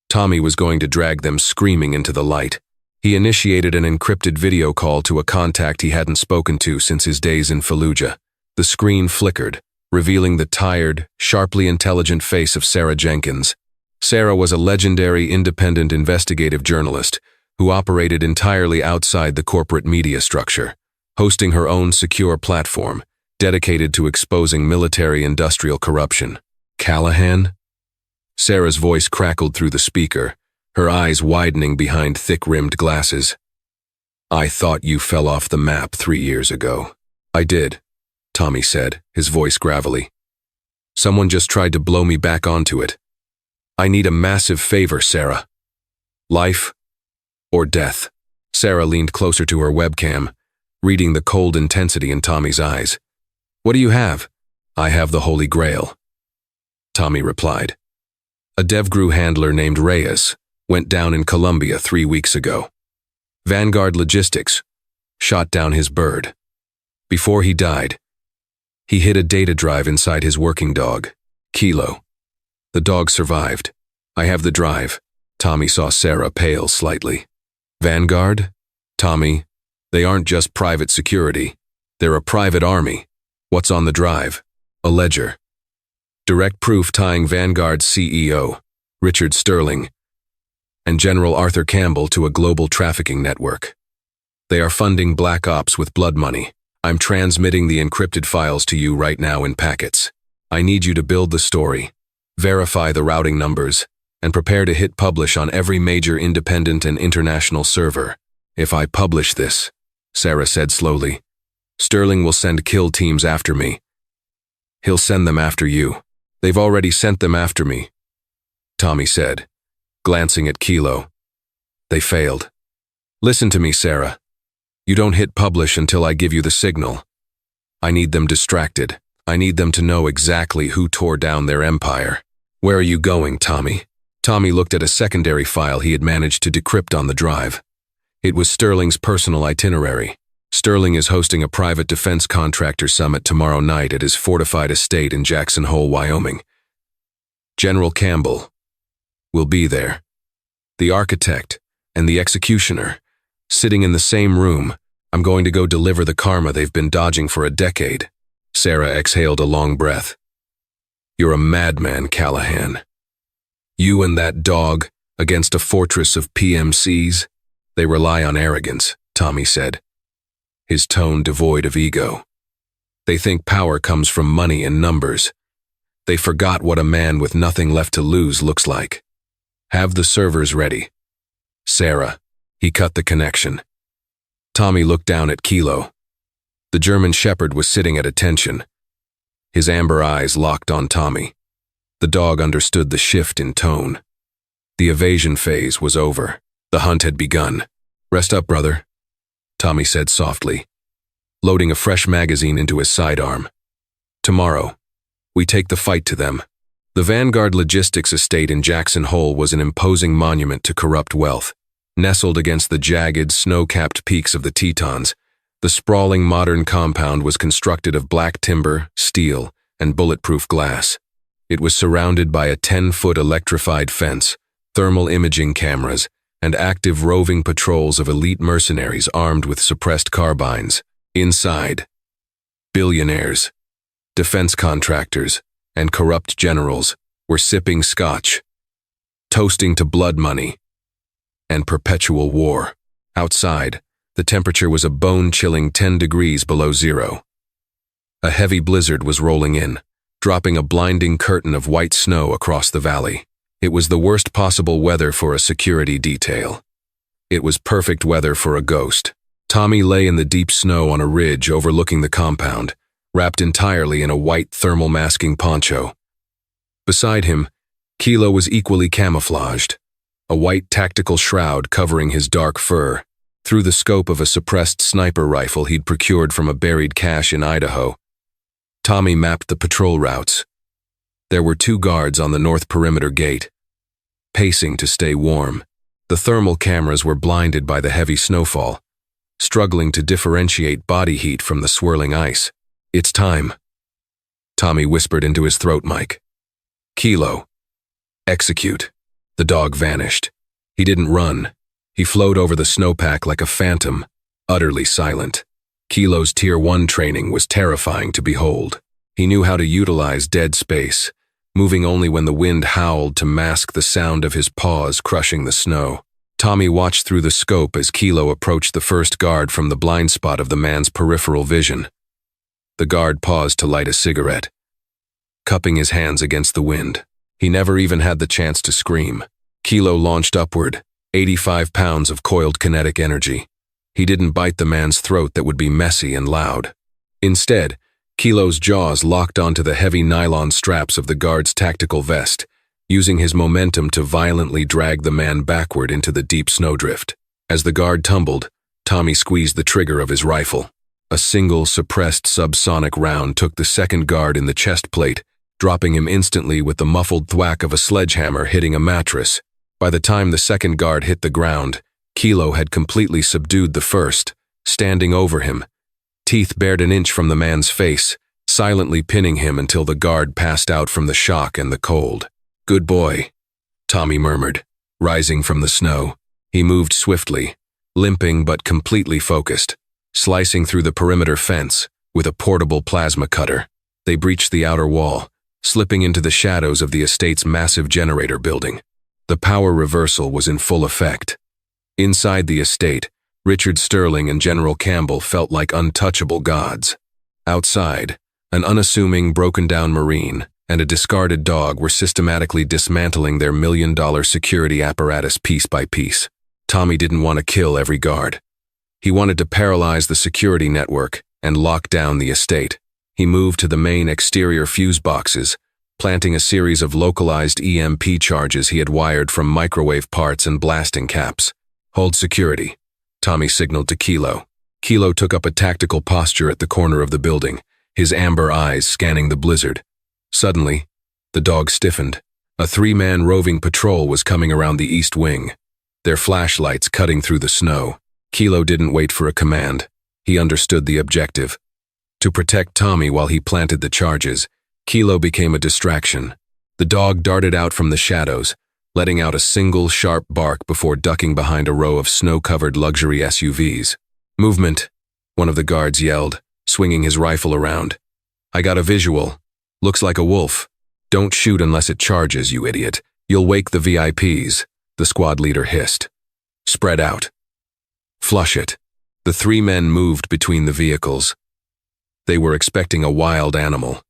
Tommy was going to drag them screaming into the light. He initiated an encrypted video call to a contact he hadn't spoken to since his days in Fallujah. The screen flickered, revealing the tired, sharply intelligent face of Sarah Jenkins. Sarah was a legendary independent investigative journalist who operated entirely outside the corporate media structure, hosting her own secure platform dedicated to exposing military-industrial corruption. Callahan? Sarah's voice crackled through the speaker, her eyes widening behind thick-rimmed glasses. I thought you fell off the map 3 years ago. I did, Tommy said, his voice gravelly. Someone just tried to blow me back onto it. I need a massive favor, Sarah. Life or death? Sarah leaned closer to her webcam, reading the cold intensity in Tommy's eyes. What do you have? I have the Holy Grail, Tommy replied. A DevGru handler named Reyes went down in Colombia 3 weeks ago. Vanguard Logistics shot down his bird. Before he died, he hid a data drive inside his working dog, Kilo. The dog survived. I have the drive. Tommy saw Sarah pale slightly. Vanguard? Tommy, they aren't just private security. They're a private army. What's on the drive? A ledger. Direct proof tying Vanguard's CEO, Richard Sterling, and General Arthur Campbell to a global trafficking network. They are funding black ops with blood money. I'm transmitting the encrypted files to you right now in packets. I need you to build the story, verify the routing numbers, and prepare to hit publish on every major independent and international server. If I publish this, Sarah said slowly, Sterling will send kill teams after me. He'll send them after you. They've already sent them after me, Tommy said, glancing at Kilo. They failed. Listen to me, Sarah. You don't hit publish until I give you the signal. I need them distracted. I need them to know exactly who tore down their empire. Where are you going, Tommy? Tommy looked at a secondary file he had managed to decrypt on the drive. It was Sterling's personal itinerary. Sterling is hosting a private defense contractor summit tomorrow night at his fortified estate in Jackson Hole, Wyoming. General Campbell will be there. The architect and the executioner, sitting in the same room. I'm going to go deliver the karma they've been dodging for a decade. Sarah exhaled a long breath. You're a madman, Callahan. You and that dog against a fortress of PMCs? They rely on arrogance, Tommy said, his tone devoid of ego. They think power comes from money and numbers. They forgot what a man with nothing left to lose looks like. Have the servers ready. Sarah. He cut the connection. Tommy looked down at Kilo. The German shepherd was sitting at attention. His amber eyes locked on Tommy. The dog understood the shift in tone. The evasion phase was over. The hunt had begun. Rest up, brother, Tommy said softly, loading a fresh magazine into his sidearm. Tomorrow, we take the fight to them. The Vanguard Logistics estate in Jackson Hole was an imposing monument to corrupt wealth. Nestled against the jagged, snow-capped peaks of the Tetons, the sprawling modern compound was constructed of black timber, steel, and bulletproof glass. It was surrounded by a 10-foot electrified fence, thermal imaging cameras, and active roving patrols of elite mercenaries armed with suppressed carbines. Inside, billionaires, defense contractors, and corrupt generals were sipping scotch, toasting to blood money and perpetual war. Outside, the temperature was a bone-chilling 10 degrees below zero. A heavy blizzard was rolling in, dropping a blinding curtain of white snow across the valley. It was the worst possible weather for a security detail. It was perfect weather for a ghost. Tommy lay in the deep snow on a ridge overlooking the compound, wrapped entirely in a white thermal masking poncho. Beside him, Kilo was equally camouflaged, a white tactical shroud covering his dark fur. Through the scope of a suppressed sniper rifle he'd procured from a buried cache in Idaho, Tommy mapped the patrol routes. There were 2 guards on the north perimeter gate, pacing to stay warm. The thermal cameras were blinded by the heavy snowfall, struggling to differentiate body heat from the swirling ice. It's time, Tommy whispered into his throat mic. Kilo. Execute. The dog vanished. He didn't run. He flowed over the snowpack like a phantom, utterly silent. Kilo's Tier 1 training was terrifying to behold. He knew how to utilize dead space, moving only when the wind howled to mask the sound of his paws crushing the snow. Tommy watched through the scope as Kilo approached the first guard from the blind spot of the man's peripheral vision. The guard paused to light a cigarette, cupping his hands against the wind. He never even had the chance to scream. Kilo launched upward, 85 pounds of coiled kinetic energy. He didn't bite the man's throat that would be messy and loud. Instead, Kilo's jaws locked onto the heavy nylon straps of the guard's tactical vest, using his momentum to violently drag the man backward into the deep snowdrift. As the guard tumbled, Tommy squeezed the trigger of his rifle. A single suppressed subsonic round took the second guard in the chest plate, dropping him instantly with the muffled thwack of a sledgehammer hitting a mattress. By the time the second guard hit the ground, Kilo had completely subdued the first, standing over him, teeth bared an inch from the man's face, silently pinning him until the guard passed out from the shock and the cold. "Good boy," Tommy murmured, rising from the snow. He moved swiftly, limping but completely focused, slicing through the perimeter fence with a portable plasma cutter. They breached the outer wall, slipping into the shadows of the estate's massive generator building. The power reversal was in full effect. Inside the estate, Richard Sterling and General Campbell felt like untouchable gods. Outside, an unassuming, broken-down Marine and a discarded dog were systematically dismantling their million-dollar security apparatus piece by piece. Tommy didn't want to kill every guard. He wanted to paralyze the security network and lock down the estate. He moved to the main exterior fuse boxes, planting a series of localized EMP charges he had wired from microwave parts and blasting caps. "Hold security," Tommy signaled to Kilo. Kilo took up a tactical posture at the corner of the building, his amber eyes scanning the blizzard. Suddenly, the dog stiffened. A three-man roving patrol was coming around the east wing, their flashlights cutting through the snow. Kilo didn't wait for a command. He understood the objective. To protect Tommy while he planted the charges, Kilo became a distraction. The dog darted out from the shadows, letting out a single sharp bark before ducking behind a row of snow-covered luxury SUVs. "Movement," one of the guards yelled, swinging his rifle around. "I got a visual. Looks like a wolf. Don't shoot unless it charges, you idiot. You'll wake the VIPs, the squad leader hissed. "Spread out. Flush it." The three men moved between the vehicles. They were expecting a wild animal.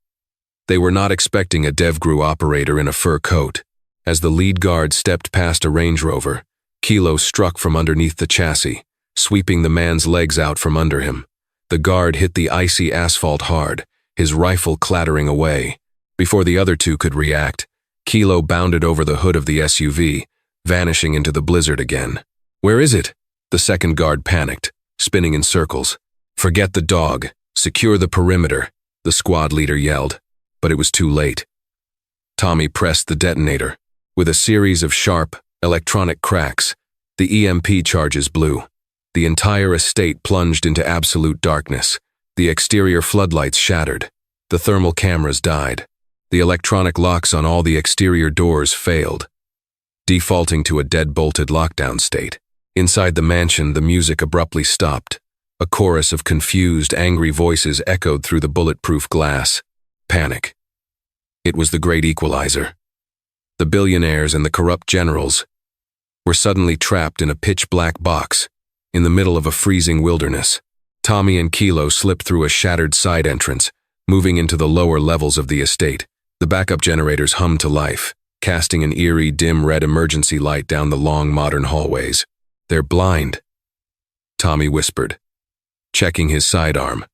They were not expecting a DevGru operator in a fur coat. As the lead guard stepped past a Range Rover, Kilo struck from underneath the chassis, sweeping the man's legs out from under him. The guard hit the icy asphalt hard, his rifle clattering away. Before the other two could react, Kilo bounded over the hood of the SUV, vanishing into the blizzard again. "Where is it?" The second guard panicked, spinning in circles. "Forget the dog. Secure the perimeter," the squad leader yelled, but it was too late. Tommy pressed the detonator. With a series of sharp, electronic cracks, the EMP charges blew. The entire estate plunged into absolute darkness. The exterior floodlights shattered. The thermal cameras died. The electronic locks on all the exterior doors failed, defaulting to a dead-bolted lockdown state. Inside the mansion, the music abruptly stopped. A chorus of confused, angry voices echoed through the bulletproof glass. Panic. It was the great equalizer. The billionaires and the corrupt generals were suddenly trapped in a pitch-black box in the middle of a freezing wilderness. Tommy and Kilo slipped through a shattered side entrance, moving into the lower levels of the estate. The backup generators hummed to life, casting an eerie, dim red emergency light down the long, modern hallways. "They're blind," Tommy whispered, checking his sidearm.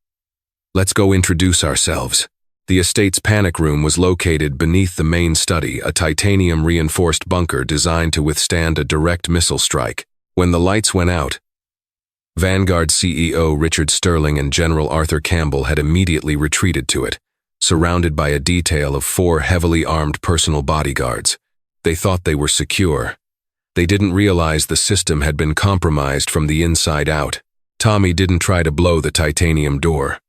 "Let's go introduce ourselves." The estate's panic room was located beneath the main study, a titanium-reinforced bunker designed to withstand a direct missile strike. When the lights went out, Vanguard CEO Richard Sterling and General Arthur Campbell had immediately retreated to it, surrounded by a detail of 4 heavily armed personal bodyguards. They thought they were secure. They didn't realize the system had been compromised from the inside out. Tommy didn't try to blow the titanium door.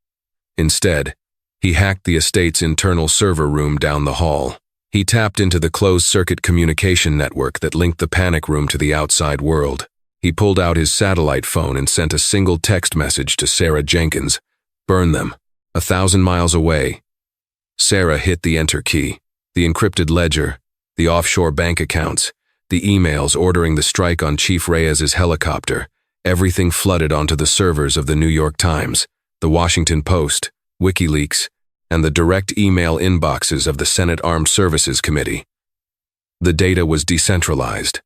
Instead, He hacked the estate's internal server room down the hall. He tapped into the closed-circuit communication network that linked the panic room to the outside world. He pulled out his satellite phone and sent a single text message to Sarah Jenkins. "Burn them. 1,000 miles away." Sarah hit the enter key. The encrypted ledger, the offshore bank accounts, the emails ordering the strike on Chief Reyes's helicopter, everything flooded onto the servers of the New York Times, the Washington Post, WikiLeaks, and the direct email inboxes of the Senate Armed Services Committee. The data was decentralized.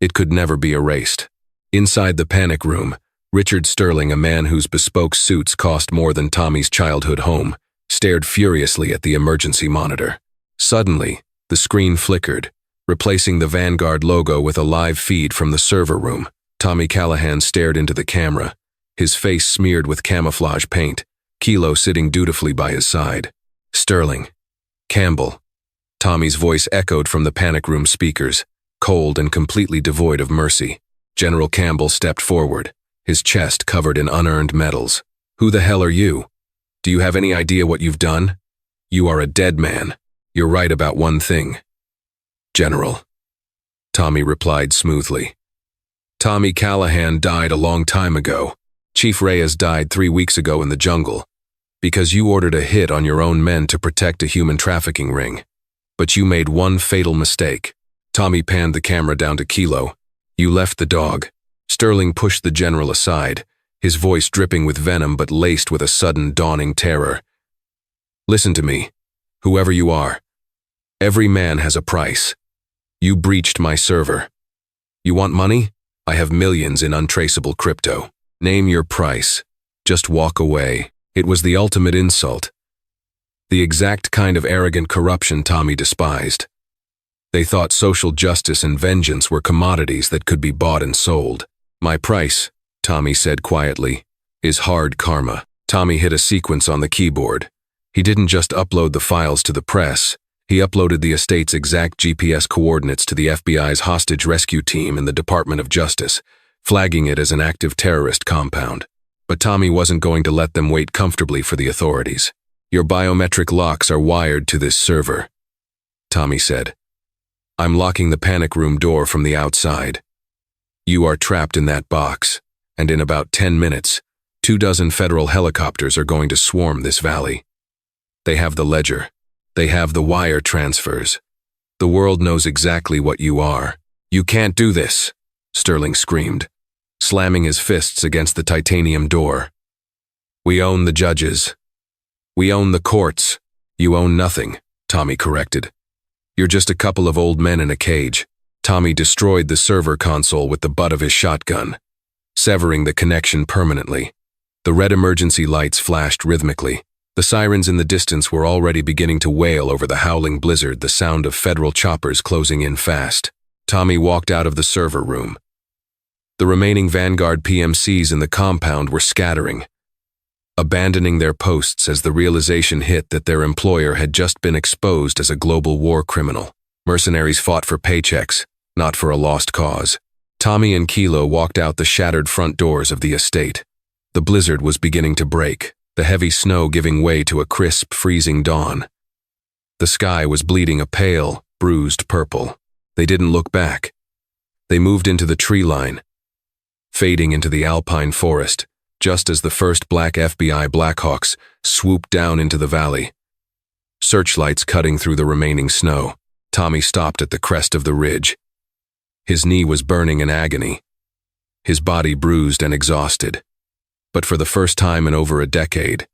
It could never be erased. Inside the panic room, Richard Sterling, a man whose bespoke suits cost more than Tommy's childhood home, stared furiously at the emergency monitor. Suddenly, the screen flickered, replacing the Vanguard logo with a live feed from the server room. Tommy Callahan stared into the camera, his face smeared with camouflage paint, Kilo sitting dutifully by his side. "Sterling. Campbell." Tommy's voice echoed from the panic room speakers, cold and completely devoid of mercy. General Campbell stepped forward, his chest covered in unearned medals. "Who the hell are you? Do you have any idea what you've done? You are a dead man. You're right about one thing." "General," Tommy replied smoothly. "Tommy Callahan died a long time ago. Chief Reyes died 3 weeks ago in the jungle, because you ordered a hit on your own men to protect a human trafficking ring. But you made one fatal mistake." Tommy panned the camera down to Kilo. "You left the dog." Sterling pushed the general aside, his voice dripping with venom but laced with a sudden dawning terror. "Listen to me, whoever you are. Every man has a price. You breached my server. You want money? I have millions in untraceable crypto. Name your price. Just walk away." It was the ultimate insult. The exact kind of arrogant corruption Tommy despised. They thought social justice and vengeance were commodities that could be bought and sold. "My price," Tommy said quietly, "is hard karma." Tommy hit a sequence on the keyboard. He didn't just upload the files to the press. He uploaded the estate's exact GPS coordinates to the FBI's hostage rescue team and the Department of Justice, flagging it as an active terrorist compound. But Tommy wasn't going to let them wait comfortably for the authorities. "Your biometric locks are wired to this server," Tommy said. "I'm locking the panic room door from the outside. You are trapped in that box, and in about 10 minutes, 24 federal helicopters are going to swarm this valley. They have the ledger. They have the wire transfers. The world knows exactly what you are." "You can't do this," Sterling screamed, slamming his fists against the titanium door. "We own the judges. We own the courts. You own nothing," Tommy corrected. "You're just a couple of old men in a cage." Tommy destroyed the server console with the butt of his shotgun, severing the connection permanently. The red emergency lights flashed rhythmically. The sirens in the distance were already beginning to wail over the howling blizzard, the sound of federal choppers closing in fast. Tommy walked out of the server room. The remaining Vanguard PMCs in the compound were scattering, abandoning their posts as the realization hit that their employer had just been exposed as a global war criminal. Mercenaries fought for paychecks, not for a lost cause. Tommy and Kilo walked out the shattered front doors of the estate. The blizzard was beginning to break, the heavy snow giving way to a crisp, freezing dawn. The sky was bleeding a pale, bruised purple. They didn't look back. They moved into the tree line, fading into the alpine forest, just as the first black FBI Blackhawks swooped down into the valley. Searchlights cutting through the remaining snow. Tommy stopped at the crest of the ridge. His knee was burning in agony, his body bruised and exhausted. But for the first time in over a decade,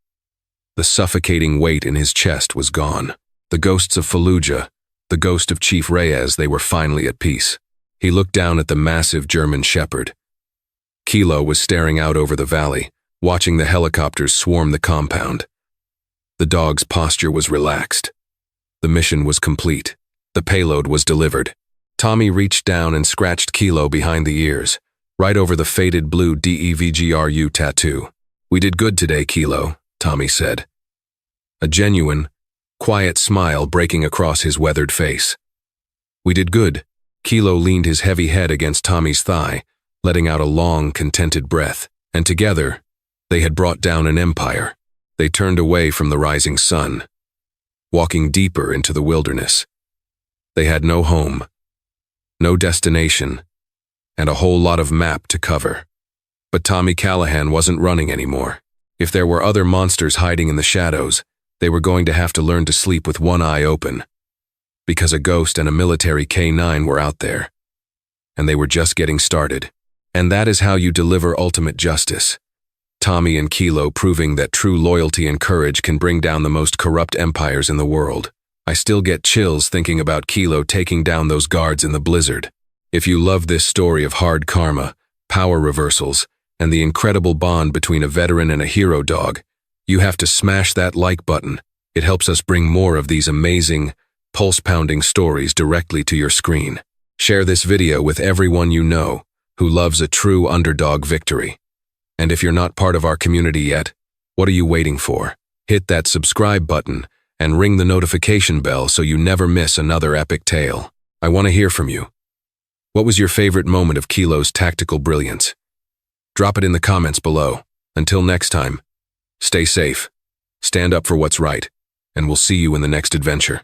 the suffocating weight in his chest was gone. The ghosts of Fallujah, the ghost of Chief Reyes, they were finally at peace. He looked down at the massive German shepherd. Kilo was staring out over the valley, watching the helicopters swarm the compound. The dog's posture was relaxed. The mission was complete. The payload was delivered. Tommy reached down and scratched Kilo behind the ears, right over the faded blue DEVGRU tattoo. "We did good today, Kilo," Tommy said. A genuine, quiet smile breaking across his weathered face. "We did good." Kilo leaned his heavy head against Tommy's thigh, letting out a long, contented breath. And together, they had brought down an empire. They turned away from the rising sun, walking deeper into the wilderness. They had no home, no destination, and a whole lot of map to cover. But Tommy Callahan wasn't running anymore. If there were other monsters hiding in the shadows, they were going to have to learn to sleep with one eye open. Because a ghost and a military K9 were out there. And they were just getting started. And that is how you deliver ultimate justice. Tommy and Kilo proving that true loyalty and courage can bring down the most corrupt empires in the world. I still get chills thinking about Kilo taking down those guards in the blizzard. If you love this story of hard karma, power reversals, and the incredible bond between a veteran and a hero dog, you have to smash that like button. It helps us bring more of these amazing, pulse-pounding stories directly to your screen. Share this video with everyone you know who loves a true underdog victory. And if you're not part of our community yet, what are you waiting for? Hit that subscribe button and ring the notification bell so you never miss another epic tale. I want to hear from you. What was your favorite moment of Kilo's tactical brilliance? Drop it in the comments below. Until next time, stay safe, stand up for what's right, and we'll see you in the next adventure.